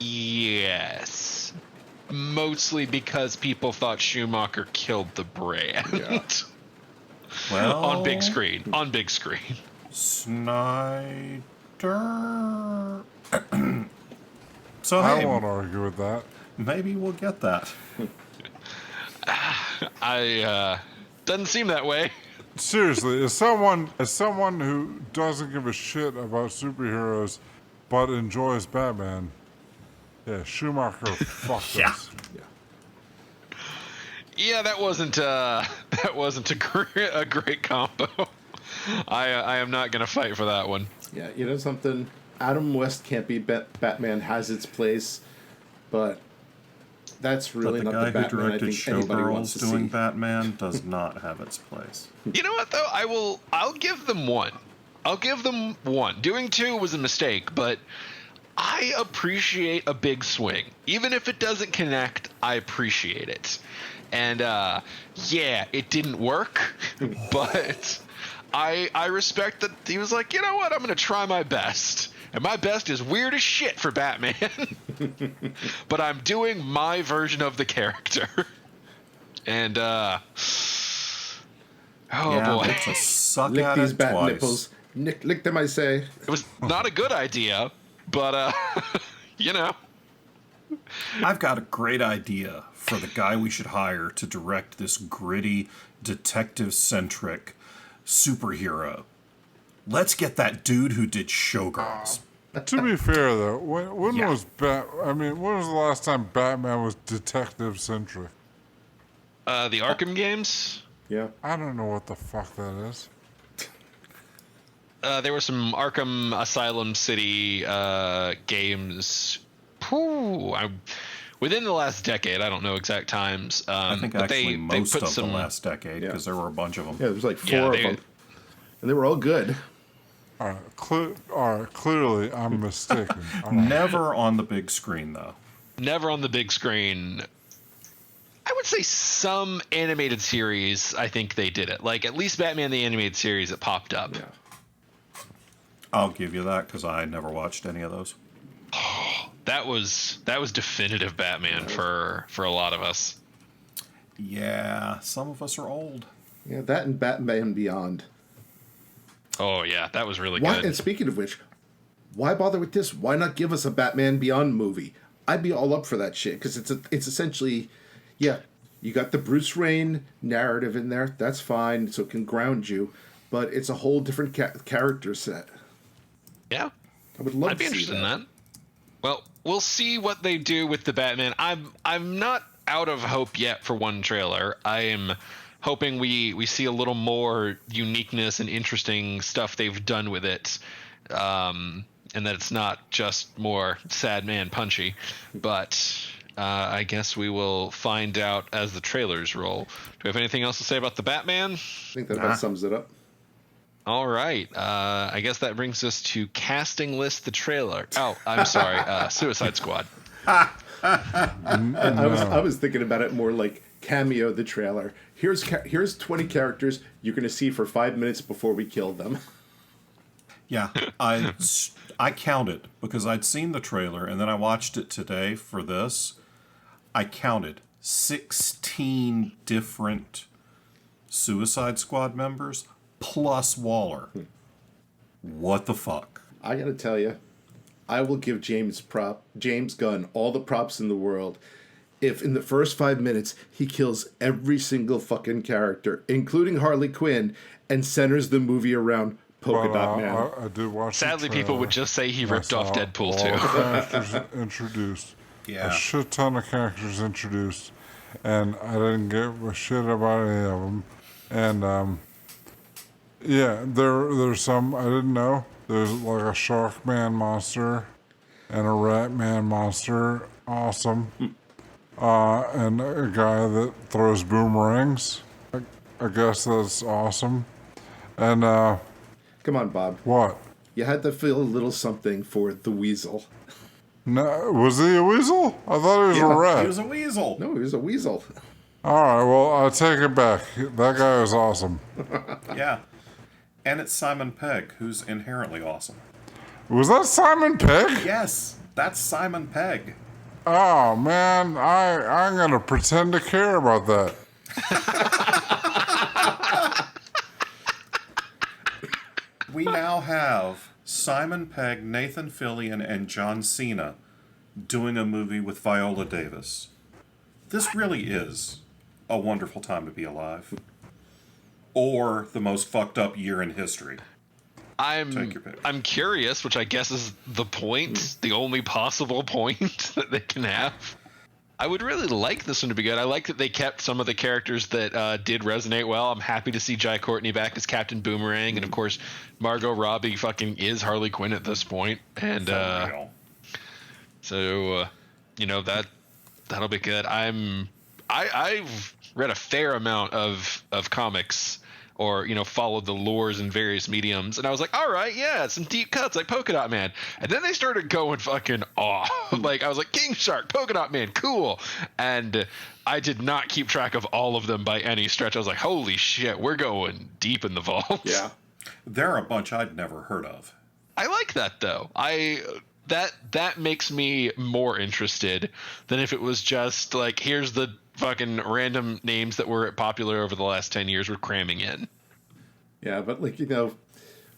Yes. Mostly because people thought Schumacher killed the brand. Yeah. Well, On big screen. Snyder. So I hey, won't argue with that. maybe we'll get that. Doesn't seem that way. Seriously, as someone who doesn't give a shit about superheroes but enjoys Batman, yeah, Schumacher fucked Yeah. us. Yeah, that wasn't a great combo. I am not going to fight for that one. Yeah, you know something? Adam West can't be Batman has its place, but that's really But the not guy the who Batman I directed think anybody wants Showgirls to doing see. Batman does not have its place. You know what though? I'll give them one. Doing two was a mistake, but I appreciate a big swing. Even if it doesn't connect, I appreciate it. And yeah, it didn't work, but I respect that he was like, you know what, I'm gonna try my best. And my best is weird as shit for Batman. But I'm doing my version of the character. And yeah, boy. but to suck Lick at these it bat twice. nipples. Lick them, I say. It was not a good idea, but you know. I've got a great idea for the guy we should hire to direct this gritty, detective-centric superhero. Let's get that dude who did Showgirls. To be fair, though, when Yeah. when was the last time Batman was detective centric? The Arkham games. Yeah. I don't know what the fuck that is. There were some Arkham Asylum City games. Within the last decade, I don't know exact times. I think but actually they most put of some, the last decade, because there were a bunch of them. Yeah, there's like Yeah, four they- of them. And they were all good. All right, clearly I'm mistaken. All right. Never on the big screen, though. Never on the big screen. I would say some animated series, I think they did it. Like, at least Batman the Animated Series, it popped up. Yeah. I'll give you that, because I never watched any of those. that was definitive Batman for a lot of us. Yeah, some of us are old. Yeah, that and Batman Beyond. Oh yeah, that was really Why, good. and speaking of which, why bother with this? Why not give us a Batman Beyond movie? I'd be all up for that shit because it's essentially, yeah, you got the Bruce Wayne narrative in there. That's fine, so it can ground you, but it's a whole different character set. Yeah, I would love I'd be to see interested in that. Well, we'll see what they do with the Batman. I'm not out of hope yet for one trailer. I am hoping we see a little more uniqueness and interesting stuff they've done with it. And that it's not just more sad man punchy. But I guess we will find out as the trailers roll. Do we have anything else to say about the Batman? I think that about sums it up. All right. I guess that brings us to casting list the trailer. Oh, I'm sorry. Suicide Squad. I was thinking about it more like cameo the trailer. Here's 20 characters you're going to see for 5 minutes before we kill them. Yeah, I counted because I'd seen the trailer and then I watched it today for this. I counted 16 different Suicide Squad members plus Waller. What the fuck? I got to tell you, I will give James Gunn all the props in the world if in the first 5 minutes he kills every single fucking character, including Harley Quinn, and centers the movie around Polka Dot Man. I did watch. Sadly, people would just say he ripped off Deadpool all too. Characters introduced. Yeah. A shit ton of characters introduced, and I didn't give a shit about any of them. And yeah, there's some I didn't know. There's like a shark man monster and a rat man monster. Awesome. And a guy that throws boomerangs. I guess that's awesome. And Come on, Bob. what? You had to feel a little something for the Weasel. No, was he a weasel? I thought he was a rat. He was a weasel. No, he was a weasel. All right, well, I take it back. That guy was awesome. Yeah. And it's Simon Pegg, who's inherently awesome. Was that Simon Pegg? Yes, that's Simon Pegg. Oh, man, I'm going to pretend to care about that. We now have Simon Pegg, Nathan Fillion, and John Cena doing a movie with Viola Davis. This really is a wonderful time to be alive. Or the most fucked up year in history. Take your pick. I'm curious, which I guess is the point, the only possible point that they can have. I would really like this one to be good. I like that they kept some of the characters that did resonate well. I'm happy to see Jai Courtney back as Captain Boomerang, and of course, Margot Robbie fucking is Harley Quinn at this point. And so you know that'll be good. I've read a fair amount of comics, or followed the lores in various mediums, and I was like, all right, yeah, some deep cuts like Polka Dot Man, and then they started going fucking off. Like I was like, King Shark, Polka Dot Man, cool, and I did not keep track of all of them by any stretch. I was like, holy shit, we're going deep in the vault. Yeah. There are a bunch I'd never heard of. I like that though. That makes me more interested than if it was just like, here's the fucking random names that were popular over the last 10 years we're cramming in. Yeah, but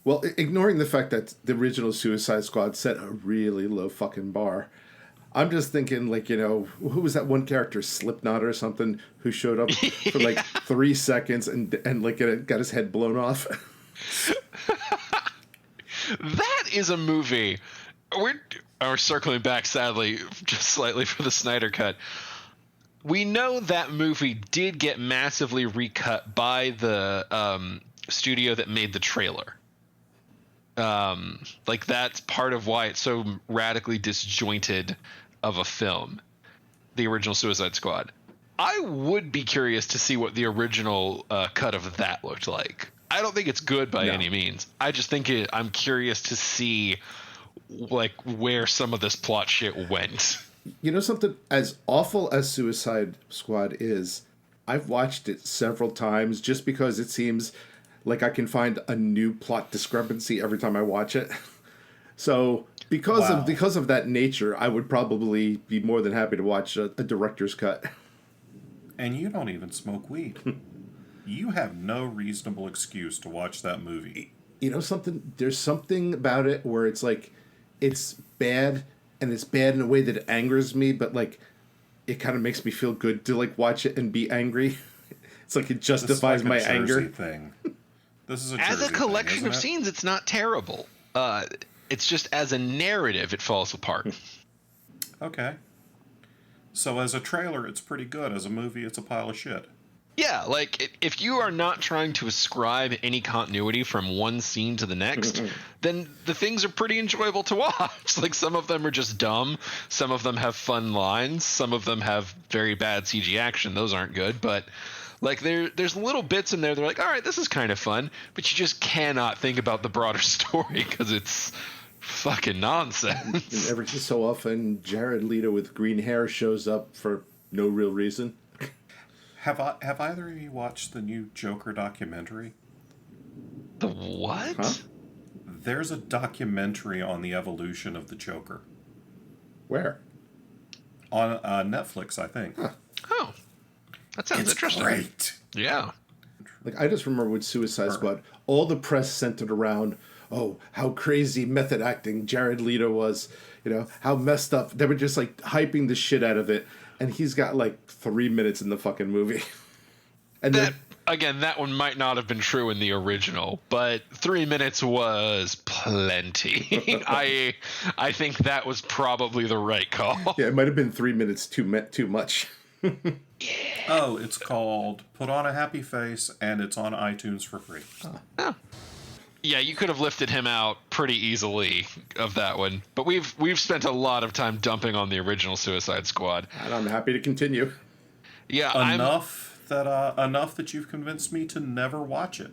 well, ignoring the fact that the original Suicide Squad set a really low fucking bar, I'm just thinking who was that one character, Slipknot or something, who showed up for like 3 seconds and got his head blown off. That is a movie. We're circling back, sadly, just slightly for the Snyder Cut. We know that movie did get massively recut by the studio that made the trailer. That's part of why it's so radically disjointed of a film, the original Suicide Squad. I would be curious to see what the original cut of that looked like. I don't think it's good by any means. I just think I'm curious to see where some of this plot shit went. You know something? As awful as Suicide Squad is, I've watched it several times just because it seems like I can find a new plot discrepancy every time I watch it. So because of that nature, I would probably be more than happy to watch a director's cut. And you don't even smoke weed. You have no reasonable excuse to watch that movie. You know something? There's something about it where it's like, it's bad, and it's bad in a way that angers me, but like, it kind of makes me feel good to like watch it and be angry. It's like it justifies my anger. Thing. This is a as a Jersey collection thing, of isn't it? scenes, it's not terrible. It's just as a narrative, it falls apart. Okay. So as a trailer, it's pretty good. As a movie, it's a pile of shit. Yeah, like if you are not trying to ascribe any continuity from one scene to the next, then the things are pretty enjoyable to watch. Like some of them are just dumb, some of them have fun lines, some of them have very bad CG action. Those aren't good, but like there's little bits in there that are like, all right, this is kind of fun, but you just cannot think about the broader story because it's fucking nonsense. And every so often, Jared Leto with green hair shows up for no real reason. Have either of you watched the new Joker documentary? The what? Huh? There's a documentary on the evolution of the Joker. Where? On Netflix, I think. Huh. Oh, that sounds It's interesting. great. Yeah. Like, I just remember with Suicide Squad, all the press centered around, oh, how crazy method acting Jared Leto was, you know, how messed up. They were just, like, hyping the shit out of it, and he's got, like, 3 minutes in the fucking movie. And That again, that one might not have been true in the original, but 3 minutes was plenty. I think that was probably the right call. yeah, it might have been 3 minutes too much. Oh, it's called Put on a Happy Face, and it's on iTunes for free. Oh. Yeah, you could have lifted him out pretty easily of that one, but we've spent a lot of time dumping on the original Suicide Squad. And I'm happy to continue. Yeah, Enough that you've convinced me to never watch it.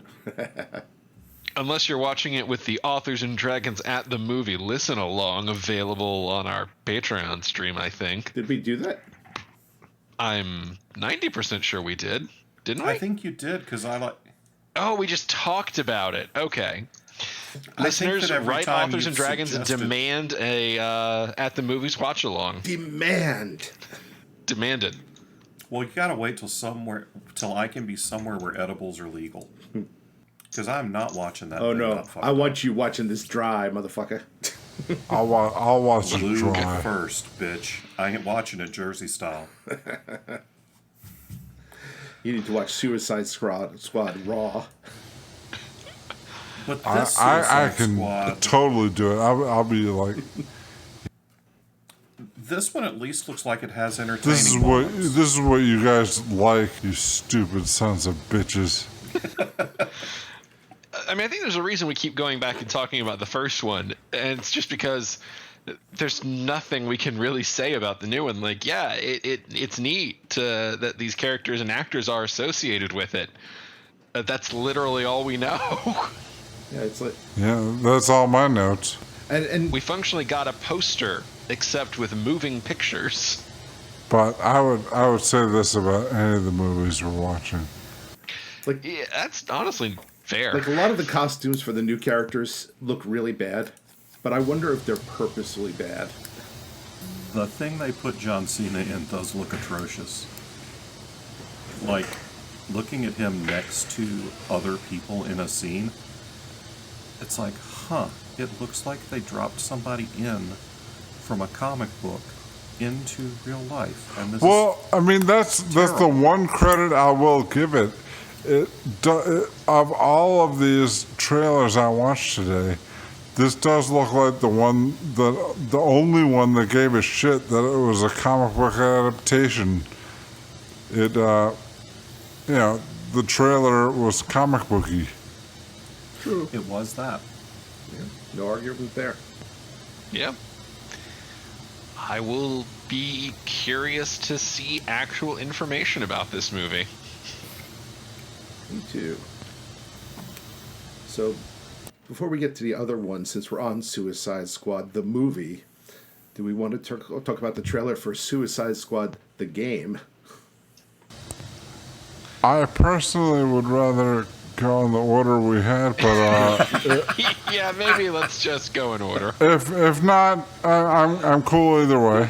unless you're watching it with the Authors and Dragons at the Movie listen along available on our Patreon stream, I think. Did we do that? I'm 90% sure we did. Didn't we? I think you did, because I like... Oh, we just talked about it. Okay. I Listeners, think that every write time Authors and you've Dragons and suggested- demand a at the movies watch along. Demand. Demand it. Well, you gotta wait till I can be somewhere where edibles are legal. Because I'm not watching that. Oh, thing no. not fucked I up. want you watching this dry, motherfucker. I'll watch it Lube dry. first, bitch. I ain't watching it Jersey style. You need to watch Suicide Squad Raw. But I this I Suicide can Squad, totally do it. I'll be like, this one at least looks like it has entertaining this moments. is what you guys like, you stupid sons of bitches. I mean, I think there's a reason we keep going back and talking about the first one, and it's just because there's nothing we can really say about the new one. Like, yeah, it's neat that these characters and actors are associated with it. That's literally all we know. Yeah, it's like, Yeah, that's all my notes. and We functionally got a poster, except with moving pictures. But I would say this about any of the movies we're watching. like Yeah, that's honestly fair. like a lot of the costumes for the new characters look really bad, but I wonder if they're purposely bad. The thing they put John Cena in does look atrocious. Like, looking at him next to other people in a scene, it's like, it looks like they dropped somebody in from a comic book into real life. And this Well, I mean, that's the terrible. one credit I will give it. Of all of these trailers I watched today, this does look like the only one that gave a shit that it was a comic book adaptation. It, the trailer was comic booky. True. it was that. Yeah, no argument there. Yeah. I will be curious to see actual information about this movie. Me too. So, before we get to the other one, since we're on Suicide Squad, the movie, do we want to talk about the trailer for Suicide Squad, the game? I personally would rather go in the order we had, but Yeah, maybe let's just go in order. if not, I'm cool either way.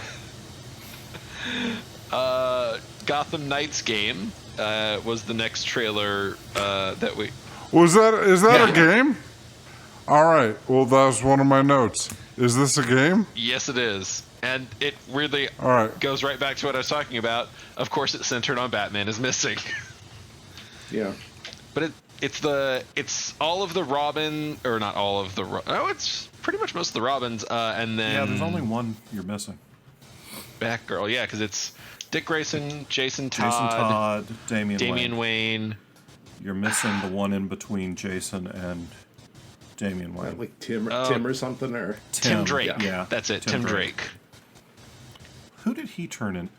Gotham Knights game was the next trailer that we... Is that a game? All right. Well, that was one of my notes. Is this a game? Yes, it is. And it weirdly All right. goes right back to what I was talking about. Of course, it's centered on Batman is missing. Yeah. But it's all of the Robin, or not all of the... it's pretty much most of the Robins, and then... Yeah, there's only one you're missing. Batgirl, yeah, because it's Dick Grayson, Jason Todd, Damian Wayne. You're missing the one in between Jason and Damian Wayne. Like Tim or something, or Tim Drake. Yeah, That's it, Tim Drake. Who did he turn in?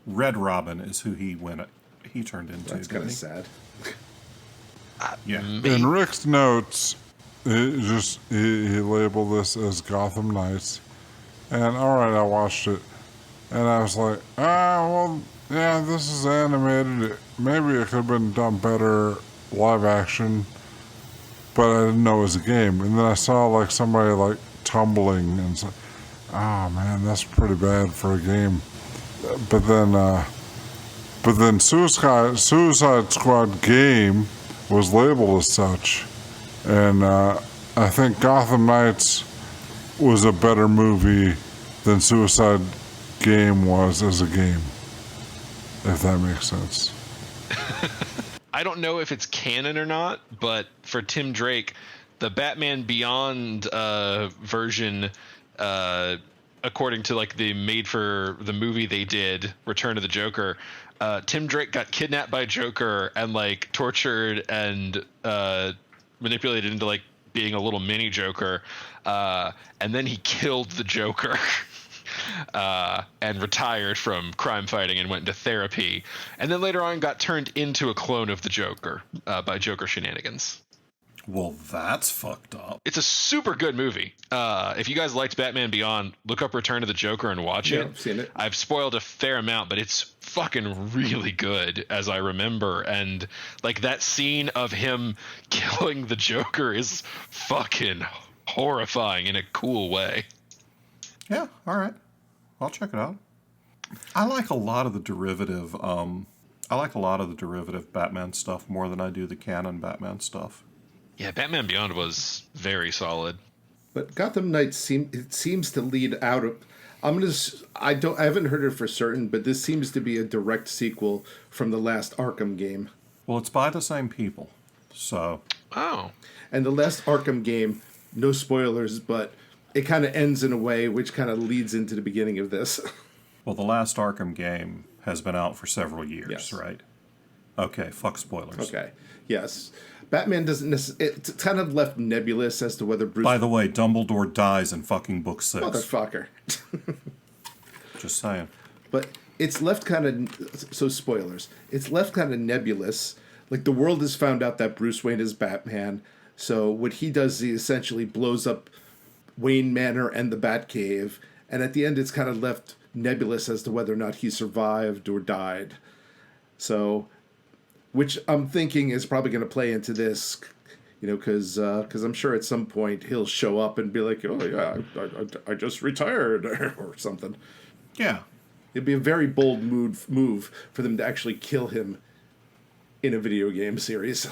Red Robin is who he turned into. That's kind of sad. Yeah. In Rick's notes, he labeled this as Gotham Knights, and all right, I watched it, and I was like, well, yeah, this is animated. Maybe it could have been done better live action, but I didn't know it was a game. And then I saw like somebody like tumbling, and it's like, oh man, that's pretty bad for a game. But then Suicide Squad game was labeled as such, and I think Gotham Knights was a better movie than Suicide Game was as a game, if that makes sense. I don't know if it's canon or not, but for Tim Drake, the Batman Beyond version, according to like the made for the movie they did, Return of the Joker, Tim Drake got kidnapped by Joker and like tortured and manipulated into like being a little mini Joker, and then he killed the Joker. And retired from crime fighting and went into therapy, and then later on got turned into a clone of the Joker by Joker shenanigans. Well, that's fucked up. It's a super good movie. If you guys liked Batman Beyond, look up Return of the Joker and watch it. I've seen it. I've spoiled a fair amount, but it's fucking really good as I remember. And like that scene of him killing the Joker is fucking horrifying in a cool way. Yeah, all right. I'll check it out. I like a lot of the derivative Batman stuff more than I do the canon Batman stuff. Yeah, Batman Beyond was very solid. But Gotham Knights seems to lead out of. I haven't heard it for certain, but this seems to be a direct sequel from the last Arkham game. Well, it's by the same people, so. Oh. And the last Arkham game, no spoilers, but it kind of ends in a way which kind of leads into the beginning of this. Well, the last Arkham game has been out for several years, Yes. right? Okay, fuck spoilers. Okay. Yes. Batman doesn't necessarily... It's kind of left nebulous as to whether Bruce... By the way, Dumbledore dies in fucking book 6. Motherfucker. Just saying. But it's left kind of... So, spoilers. It's left kind of nebulous. Like, the world has found out that Bruce Wayne is Batman. So, what he does is he essentially blows up Wayne Manor and the Batcave. And at the end, it's kind of left nebulous as to whether or not he survived or died. So... Which I'm thinking is probably going to play into this, because I'm sure at some point he'll show up and be like, oh, yeah, I just retired or something. Yeah. It'd be a very bold move for them to actually kill him in a video game series.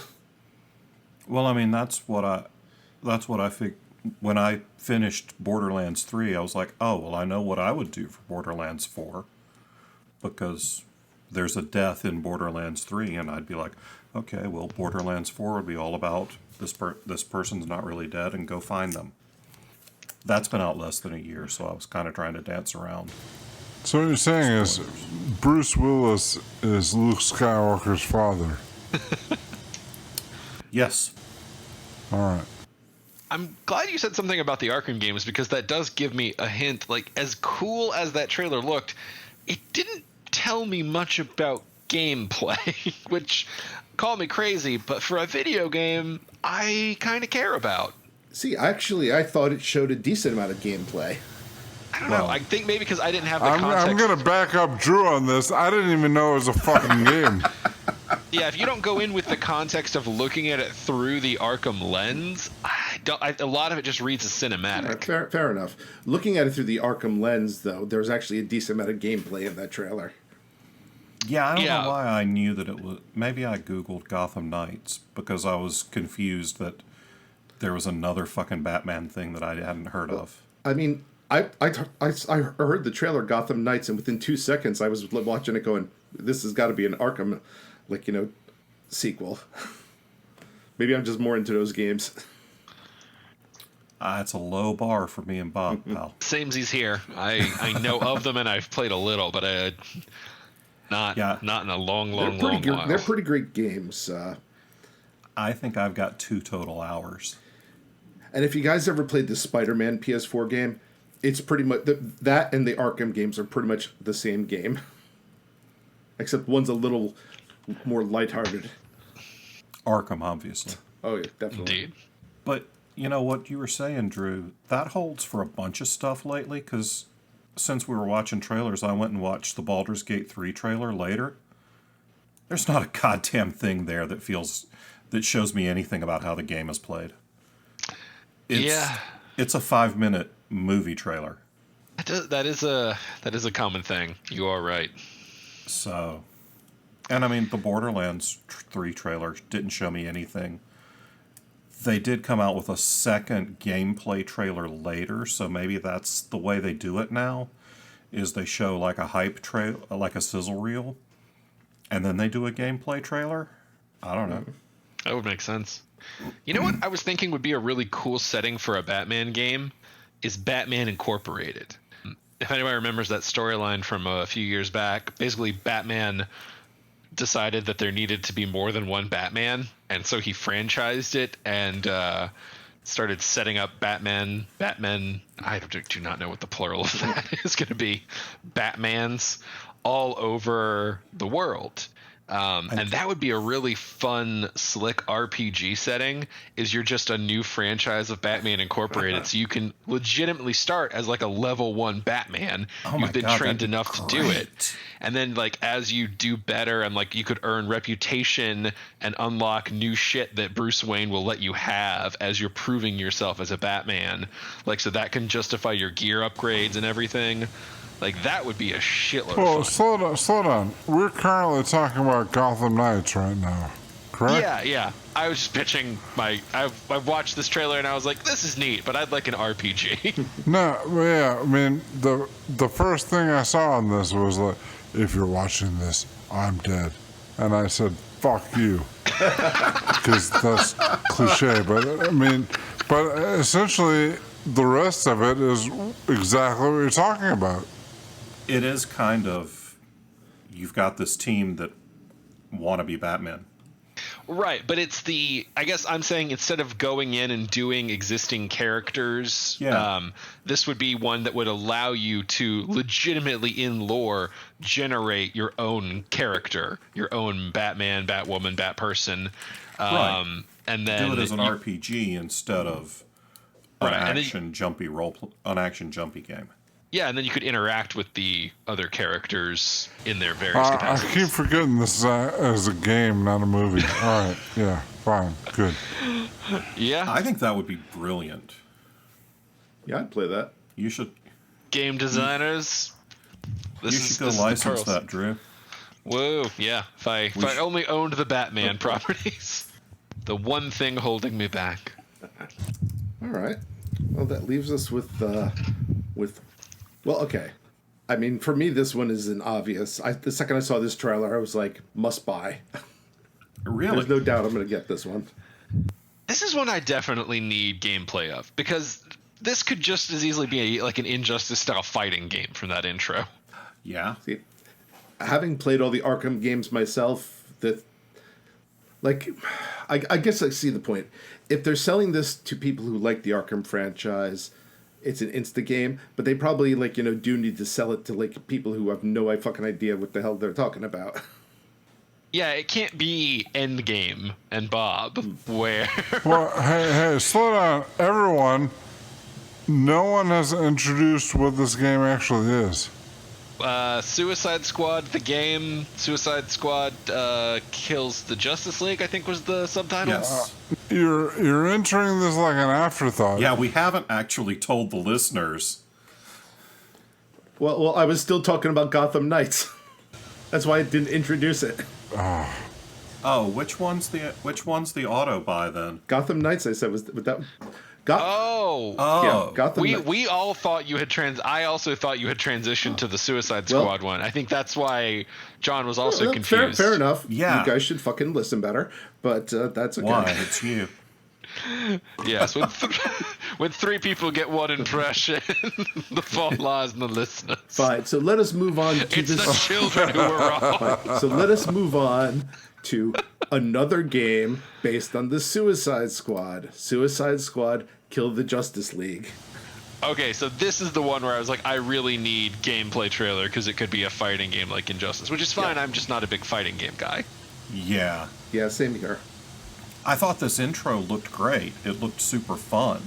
Well, I mean, that's what I think. When I finished Borderlands 3, I was like, oh, well, I know what I would do for Borderlands 4. Because... there's a death in Borderlands 3, and I'd be like, okay, well, Borderlands 4 would be all about this person's not really dead, and go find them. That's been out less than a year, so I was kind of trying to dance around. So what you're saying is Bruce Willis is Luke Skywalker's father. Yes. All right. I'm glad you said something about the Arkham games, because that does give me a hint. Like, as cool as that trailer looked, it didn't tell me much about gameplay, which, call me crazy, but for a video game, I kind of care about. See, actually, I thought it showed a decent amount of gameplay. I don't know. I think maybe because I didn't have the context. I'm going to back up Drew on this. I didn't even know it was a fucking game. Yeah, if you don't go in with the context of looking at it through the Arkham lens, a lot of it just reads as cinematic. Fair enough. Looking at it through the Arkham lens, though, there's actually a decent amount of gameplay in that trailer. Yeah, I don't know why I knew that it was... Maybe I Googled Gotham Knights because I was confused that there was another fucking Batman thing that I hadn't heard of. I mean, I heard the trailer Gotham Knights, and within 2 seconds I was watching it going, this has got to be an Arkham, sequel. Maybe I'm just more into those games. It's a low bar for me and Bob, pal. Samesies here. I know of them and I've played a little, but not in a long while. They're pretty great games. I think I've got 2 total hours. And if you guys ever played the Spider-Man PS4 game, it's pretty much... that and the Arkham games are pretty much the same game. Except one's a little more lighthearted. Arkham, obviously. Oh, yeah, definitely. Indeed. But, you know what you were saying, Drew, that holds for a bunch of stuff lately, because since we were watching trailers, I went and watched the Baldur's Gate 3 trailer later. There's not a goddamn thing there that shows me anything about how the game is played. It's a 5-minute movie trailer. That is a common thing. You are right. So, and I mean, the Borderlands 3 trailer didn't show me anything. They did come out with a second gameplay trailer later, so maybe that's the way they do it now, is they show like a hype trail, like a sizzle reel, and then they do a gameplay trailer. I don't know. That would make sense. You know what I was thinking would be a really cool setting for a Batman game is Batman Incorporated. If anybody remembers that storyline from a few years back, basically Batman decided that there needed to be more than one Batman, and so he franchised it and started setting up Batman. I do not know what the plural of that is going to be. Batmans all over the world. And that would be a really fun, slick RPG setting, is you're just a new franchise of Batman Incorporated, so you can legitimately start as like a level 1 Batman. You've been trained enough to do it. And then like as you do better and like you could earn reputation and unlock new shit that Bruce Wayne will let you have as you're proving yourself as a Batman. Like so that can justify your gear upgrades and everything. Like, that would be a shitload of fun. Slow down. We're currently talking about Gotham Knights right now, correct? Yeah. I was just pitching I've watched this trailer and I was like, this is neat, but I'd like an RPG. No, yeah, I mean, the first thing I saw on this was like, if you're watching this, I'm dead. And I said, fuck you. Because that's cliche, but I mean, but essentially, the rest of it is exactly what you're talking about. It is kind of, you've got this team that want to be Batman. Right, but it's I guess I'm saying instead of going in and doing existing characters, this would be one that would allow you to legitimately in lore generate your own character, your own Batman, Batwoman, Batperson. Right. And then do it as an RPG instead of an action jumpy game. Yeah, and then you could interact with the other characters in their various capacities. I keep forgetting this as a game, not a movie. All right, yeah, fine, good. Yeah. I think that would be brilliant. Yeah, I'd play that. You should... Game designers. You should go license that, Drew. Whoa, yeah. If I only owned the Batman properties. The one thing holding me back. All right. Well, that leaves us with well, okay. I mean, for me, this one is an obvious. The second I saw this trailer, I was like, must buy. Really? There's no doubt I'm going to get this one. This is one I definitely need gameplay of, because this could just as easily be like an Injustice-style fighting game from that intro. Yeah. See, having played all the Arkham games myself, I guess I see the point. If they're selling this to people who like the Arkham franchise, it's an insta game, but they probably do need to sell it to people who have no fucking idea what the hell they're talking about. Yeah, it can't be Endgame and Bob, where... Well, hey, slow down. Everyone, no one has introduced what this game actually is. Suicide Squad, the game. Suicide Squad kills the Justice League, I think was the subtitle. Yes. You're entering this like an afterthought. Yeah, we haven't actually told the listeners. Well, I was still talking about Gotham Knights. That's why I didn't introduce it. Oh, which one's the auto buy then? Gotham Knights, I said, was that. Oh. Yeah, Gotham Knights. We all thought you had I also thought you had transitioned to the Suicide Squad one. I think that's why John was also confused. Fair enough. Yeah. You guys should fucking listen better, but that's okay. Why? It's you. Yes, when three people get one impression, the fault lies in the listeners. Fine, so let us move on to It's the children who are wrong. So let us move on to another game based on the Suicide Squad. Suicide Squad Kill the Justice League. Okay, so this is the one where I was like, I really need gameplay trailer because it could be a fighting game like Injustice, which is fine. Yeah. I'm just not a big fighting game guy. Yeah. Yeah, same here. I thought this intro looked great. It looked super fun.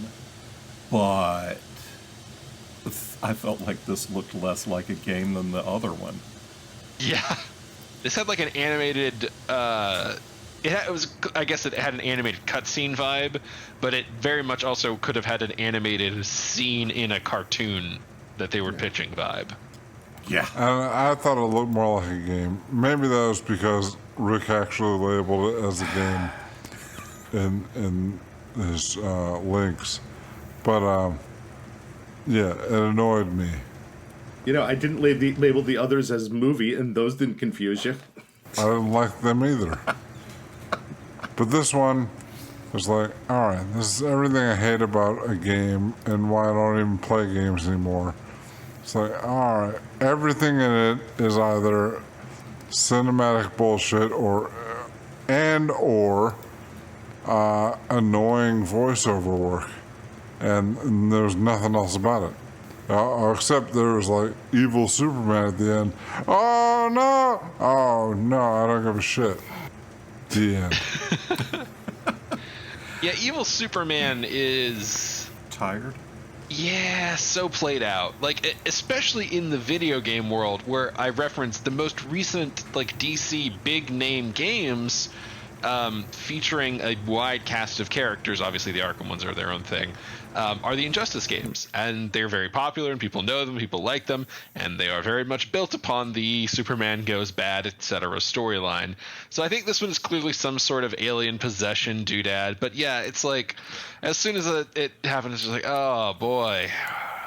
But I felt like this looked less like a game than the other one. Yeah, this had like an animated. It was, I guess, it had an animated cutscene vibe, but it very much also could have had an animated scene in a cartoon that they were pitching vibe. Yeah. And I thought it looked more like a game. Maybe that was because Rick actually labeled it as a game in his links. But, yeah, it annoyed me. You know, I didn't label the others as movie, and those didn't confuse you. I didn't like them either. But this one was like, all right, this is everything I hate about a game and why I don't even play games anymore. It's like, all right, everything in it is either cinematic bullshit or annoying voiceover work, and there's nothing else about it. Except there was like evil Superman at the end. Oh no, I don't give a shit. The end. Yeah, evil Superman is. Tired? Yeah, so played out. Like, especially in the video game world, where I referenced the most recent, like, DC big name games, featuring a wide cast of characters. Obviously, the Arkham ones are their own thing. Are the Injustice games, and they're very popular, and people know them, people like them, and they are very much built upon the Superman goes bad, etc. storyline. So I think this one is clearly some sort of alien possession doodad. But yeah, it's like as soon as it happens, it's just like, oh boy.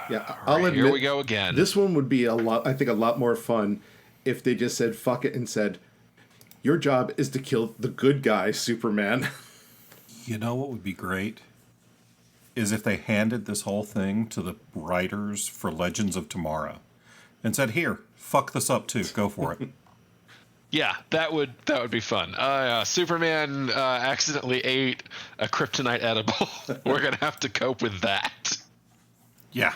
Yeah, I'll admit, here we go again. This one would be a lot more fun if they just said fuck it and said, your job is to kill the good guy, Superman. You know what would be great? Is if they handed this whole thing to the writers for Legends of Tomorrow and said, here, fuck this up too. Go for it. Yeah, that would be fun. Superman accidentally ate a kryptonite edible. We're going to have to cope with that. Yeah.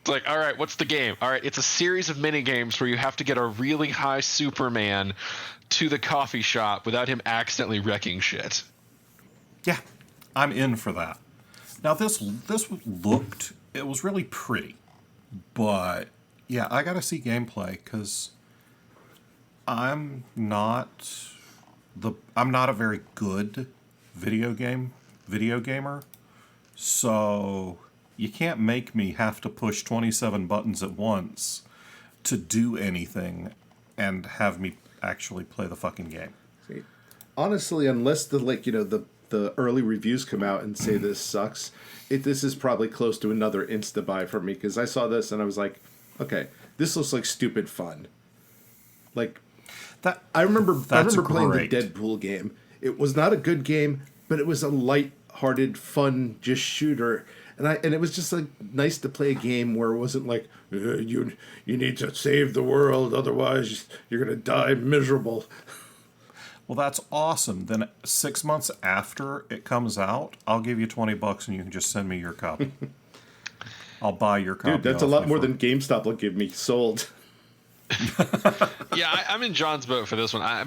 It's like, all right, what's the game? All right, it's a series of mini games where you have to get a really high Superman to the coffee shop without him accidentally wrecking shit. Yeah. I'm in for that. Now this looked, it was really pretty, but yeah, I gotta see gameplay because I'm not a very good video gamer, so you can't make me have to push 27 buttons at once to do anything and have me actually play the fucking game. See, honestly, unless the early reviews come out and say this sucks, this is probably close to another insta buy for me because I saw this and I was like, okay, this looks like stupid fun. Like That I remember playing the great. Deadpool game. It was not a good game, but it was a light-hearted, fun, just shooter. And it was just like nice to play a game where it wasn't like you need to save the world, otherwise you're gonna die miserable. Well, that's awesome. Then 6 months after it comes out, I'll give you $20 and you can just send me your copy. I'll buy your copy. Dude, that's a lot more than GameStop will give me. Sold. Yeah, I'm in John's boat for this one. I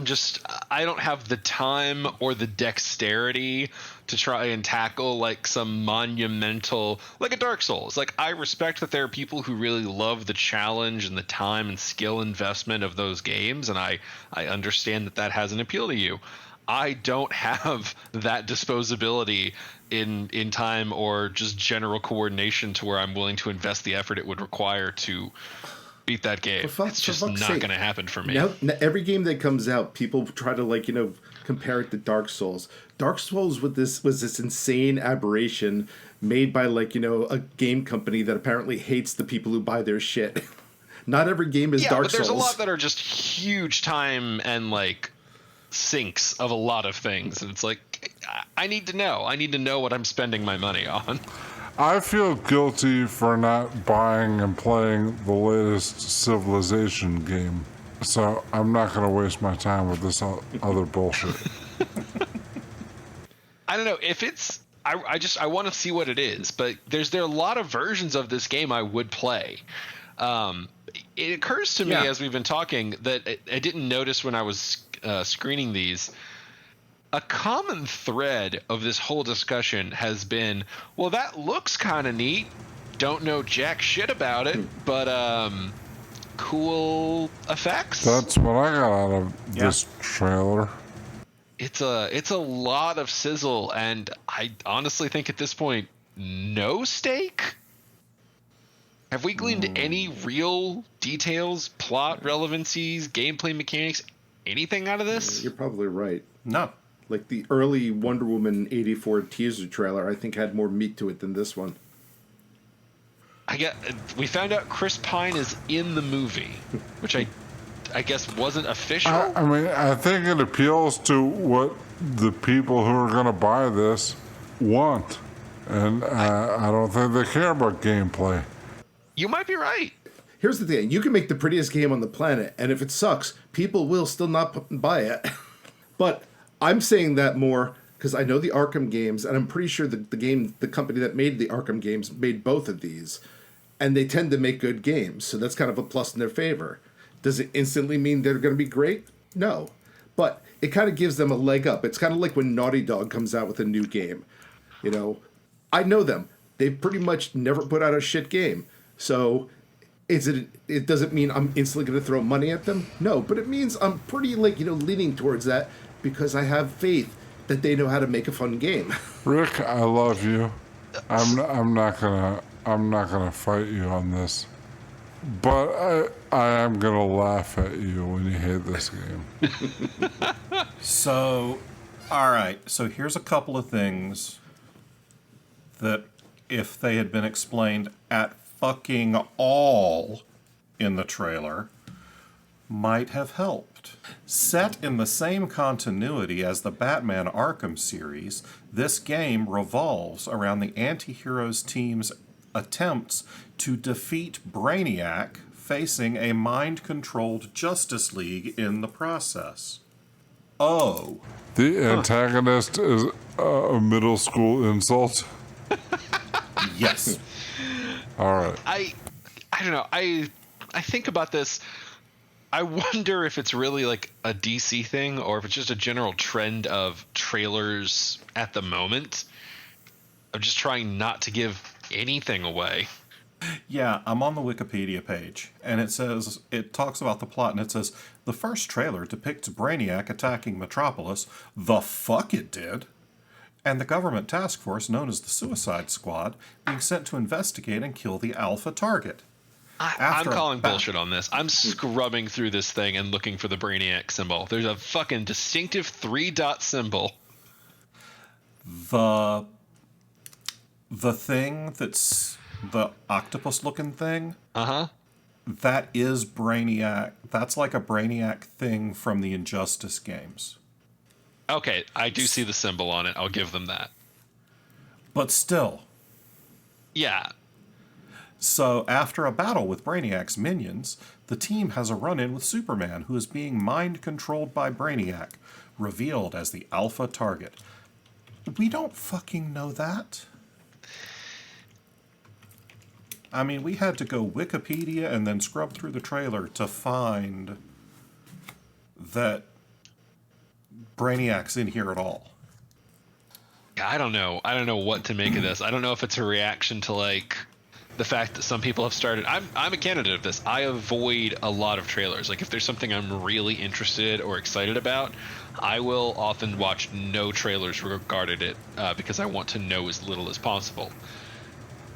don't have the time or the dexterity to try and tackle like some monumental, like a Dark Souls. Like, I respect that there are people who really love the challenge and the time and skill investment of those games, and I understand that has an appeal to you. I don't have that disposability in time or just general coordination to where I'm willing to invest the effort it would require to beat that game. It's just not going to happen for me. Now, every game that comes out, people try to compare it to Dark Souls. Dark Souls was this insane aberration made by a game company that apparently hates the people who buy their shit. Not every game is Dark Souls. Yeah, but there's a lot that are just huge time and sinks of a lot of things, and it's I need to know. I need to know what I'm spending my money on. I feel guilty for not buying and playing the latest Civilization game, so I'm not going to waste my time with this other bullshit. I don't know if it's. I want to see what it is, but there are a lot of versions of this game I would play. It occurs to me as we've been talking that I didn't notice when I was screening these. A common thread of this whole discussion has been, well, that looks kind of neat. Don't know jack shit about it, but cool effects. That's what I got out of this trailer. It's a lot of sizzle, and I honestly think at this point, no stake. Have we gleaned any real details, plot relevancies, gameplay mechanics, anything out of this? You're probably right. No. Like the early Wonder Woman 84 teaser trailer, I think had more meat to it than this one. We found out Chris Pine is in the movie, which I guess wasn't official. I mean, I think it appeals to what the people who are going to buy this want. And I don't think they care about gameplay. You might be right. Here's the thing. You can make the prettiest game on the planet, and if it sucks, people will still not buy it. But I'm saying that more because I know the Arkham games, and I'm pretty sure the company that made the Arkham games made both of these, and they tend to make good games, so that's kind of a plus in their favor. Does it instantly mean they're going to be great? No. But it kind of gives them a leg up. It's kind of like when Naughty Dog comes out with a new game. I know them. They've pretty much never put out a shit game. So it doesn't mean I'm instantly going to throw money at them? No, but it means I'm pretty leaning towards that because I have faith that they know how to make a fun game. Rick, I love you. I'm not gonna fight you on this, but I am gonna laugh at you when you hate this game. So, all right. So here's a couple of things that, if they had been explained at fucking all in the trailer, might have helped. Set in the same continuity as the Batman Arkham series, this game revolves around the anti-heroes team's attempts to defeat Brainiac, facing a mind-controlled Justice League in the process. Oh. The antagonist is a middle school insult? Yes. All right. I don't know. I think about this. I wonder if it's really like a DC thing or if it's just a general trend of trailers at the moment. I'm just trying not to give anything away. Yeah, I'm on the Wikipedia page, and it talks about the plot, and it says, the first trailer depicts Brainiac attacking Metropolis. The fuck it did. And the government task force known as the Suicide Squad being sent to investigate and kill the Alpha target. I'm calling bullshit on this. I'm scrubbing through this thing and looking for the Brainiac symbol. There's a fucking distinctive 3-dot symbol. The thing that's the octopus-looking thing? Uh-huh. That is Brainiac. That's like a Brainiac thing from the Injustice games. Okay, I do see the symbol on it. I'll give them that. But still. Yeah. So, after a battle with Brainiac's minions, the team has a run-in with Superman, who is being mind-controlled by Brainiac, revealed as the Alpha target. We don't fucking know that. I mean, we had to go Wikipedia and then scrub through the trailer to find that Brainiac's in here at all. I don't know. I don't know what to make of this. I don't know if it's a reaction to like the fact that some people have started. I'm a candidate of this. I avoid a lot of trailers. Like if there's something I'm really interested or excited about, I will often watch no trailers regarding it because I want to know as little as possible.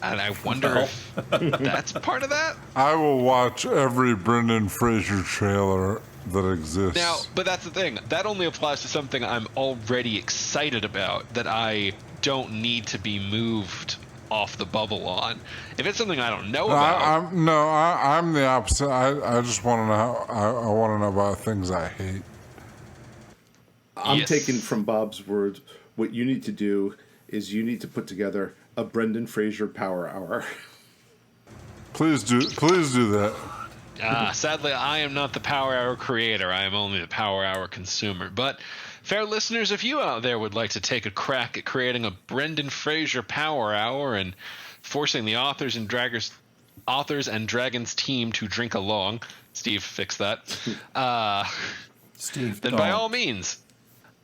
And I wonder if that's part of that. I will watch every Brendan Fraser trailer that exists. Now, but that's the thing. That only applies to something I'm already excited about that I don't need to be moved off the bubble on. If it's something I don't know about, I'm the opposite. I just want to know. I want to know about things I hate. I'm Yes. taking from Bob's words. What you need to do is you need to put together a Brendan Fraser Power Hour. Please do that. sadly, I am not the Power Hour creator. I am only the Power Hour consumer. But, fair listeners, if you out there would like to take a crack at creating a Brendan Fraser Power Hour and forcing the authors and dragons team to drink along, Steve, fix that. Steve, Then by all means,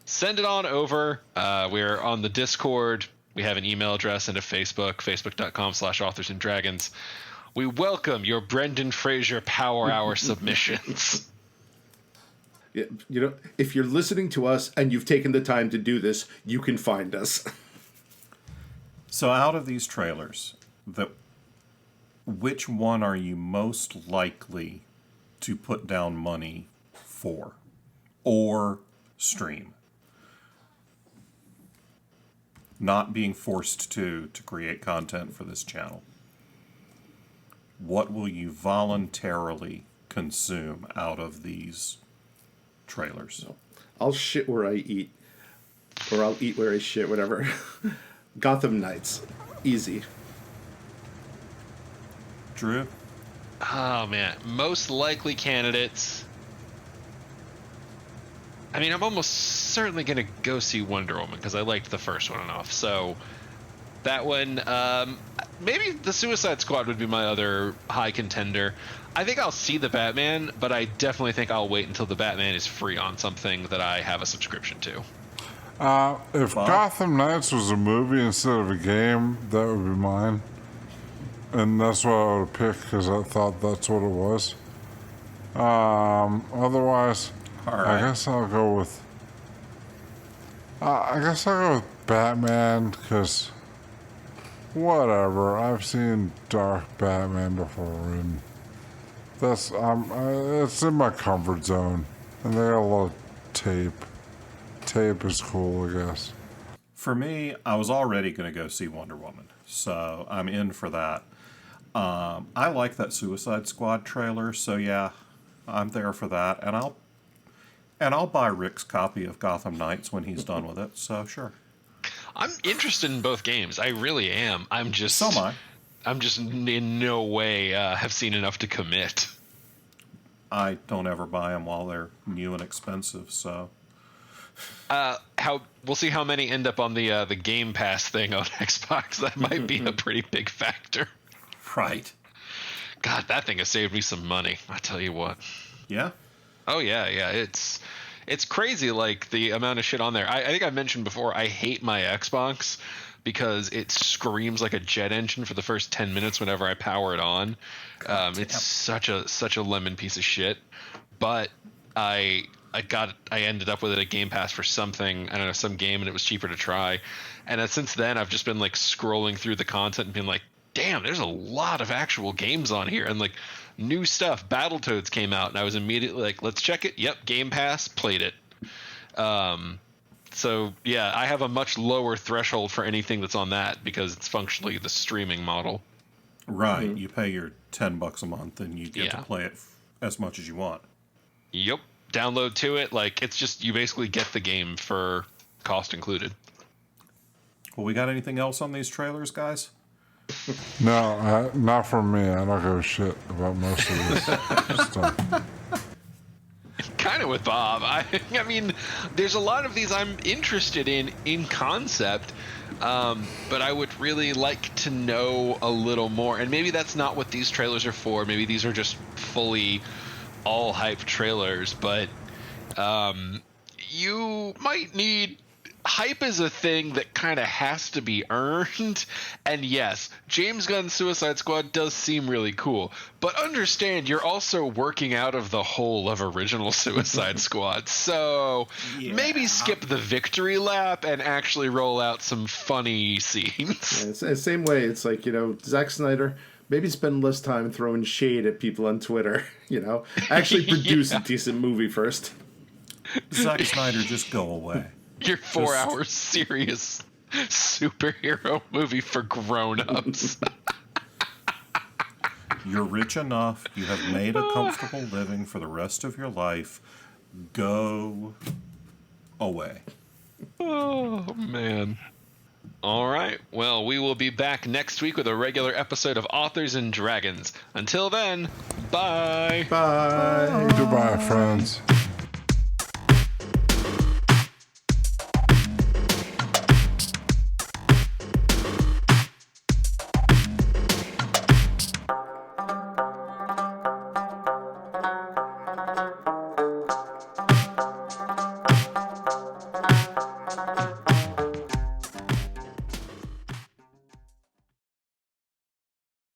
send it on over. We're on the Discord. We have an email address and a Facebook, facebook.com/authorsanddragons. We welcome your Brendan Fraser Power Hour submissions. Yeah, you know, if you're listening to us and you've taken the time to do this, you can find us. So out of these trailers, which one are you most likely to put down money for or stream? Not being forced to create content for this channel. What will you voluntarily consume out of these trailers? I'll shit where I eat. Or I'll eat where I shit, whatever. Gotham Knights. Easy. Drew? Oh, man. Most likely candidates. I mean, I'm almost certainly going to go see Wonder Woman because I liked the first one enough. So that one, maybe the Suicide Squad would be my other high contender. I think I'll see the Batman, but I definitely think I'll wait until the Batman is free on something that I have a subscription to. If Gotham Knights was a movie instead of a game, that would be mine. And that's what I would pick because I thought that's what it was. Otherwise, All right. I guess I'll go with Batman because whatever. I've seen Dark Batman before, and that's it's in my comfort zone. And they got a lot of tape. Tape is cool, I guess. For me, I was already going to go see Wonder Woman, so I'm in for that. I like that Suicide Squad trailer, so yeah, I'm there for that, and I'll buy Rick's copy of Gotham Knights when he's done with it. So sure. I'm interested in both games. I really am. So am I. I'm just in no way have seen enough to commit. I don't ever buy them while they're new and expensive. So We'll see how many end up on the Game Pass thing on Xbox. That might be a pretty big factor. right. God, that thing has saved me some money. I tell you what. Yeah. Oh yeah. It's crazy, like the amount of shit on there. I think I've mentioned before, I hate my Xbox because it screams like a jet engine for the first 10 minutes whenever I power it on. It's such a lemon piece of shit. But I ended up with it at Game Pass for something, I don't know, some game, and it was cheaper to try. And since then, I've just been like scrolling through the content and being like, damn, there's a lot of actual games on here, and like new stuff. Battletoads came out, and I was immediately like, let's check it. Yep, Game Pass, played it. So yeah, I have a much lower threshold for anything that's on that because it's functionally the streaming model. Right. You pay your $10 a month, and you get Yeah. to play it as much as you want. Yep, download to it. Like it's just you basically get the game for cost included. Well, we got anything else on these trailers, guys? No, not from me. I don't give a shit about most of this stuff. Kind of with Bob. I mean, there's a lot of these I'm interested in concept, but I would really like to know a little more. And maybe that's not what these trailers are for. Maybe these are just fully all hype trailers. But you might need hype is a thing that kind of has to be earned. And yes, James Gunn's Suicide Squad does seem really cool. But understand, you're also working out of the whole of original Suicide Squad. So maybe skip the victory lap and actually roll out some funny scenes. Yeah, it's the same way. It's like, Zack Snyder, maybe spend less time throwing shade at people on Twitter. Actually produce a decent movie first. Zack Snyder, just go away. Your 4-hour serious superhero movie for grown-ups. You're rich enough. You have made a comfortable living for the rest of your life. Go away. Oh, man. All right. Well, we will be back next week with a regular episode of Authors and Dragons. Until then, bye. Bye. Goodbye, friends.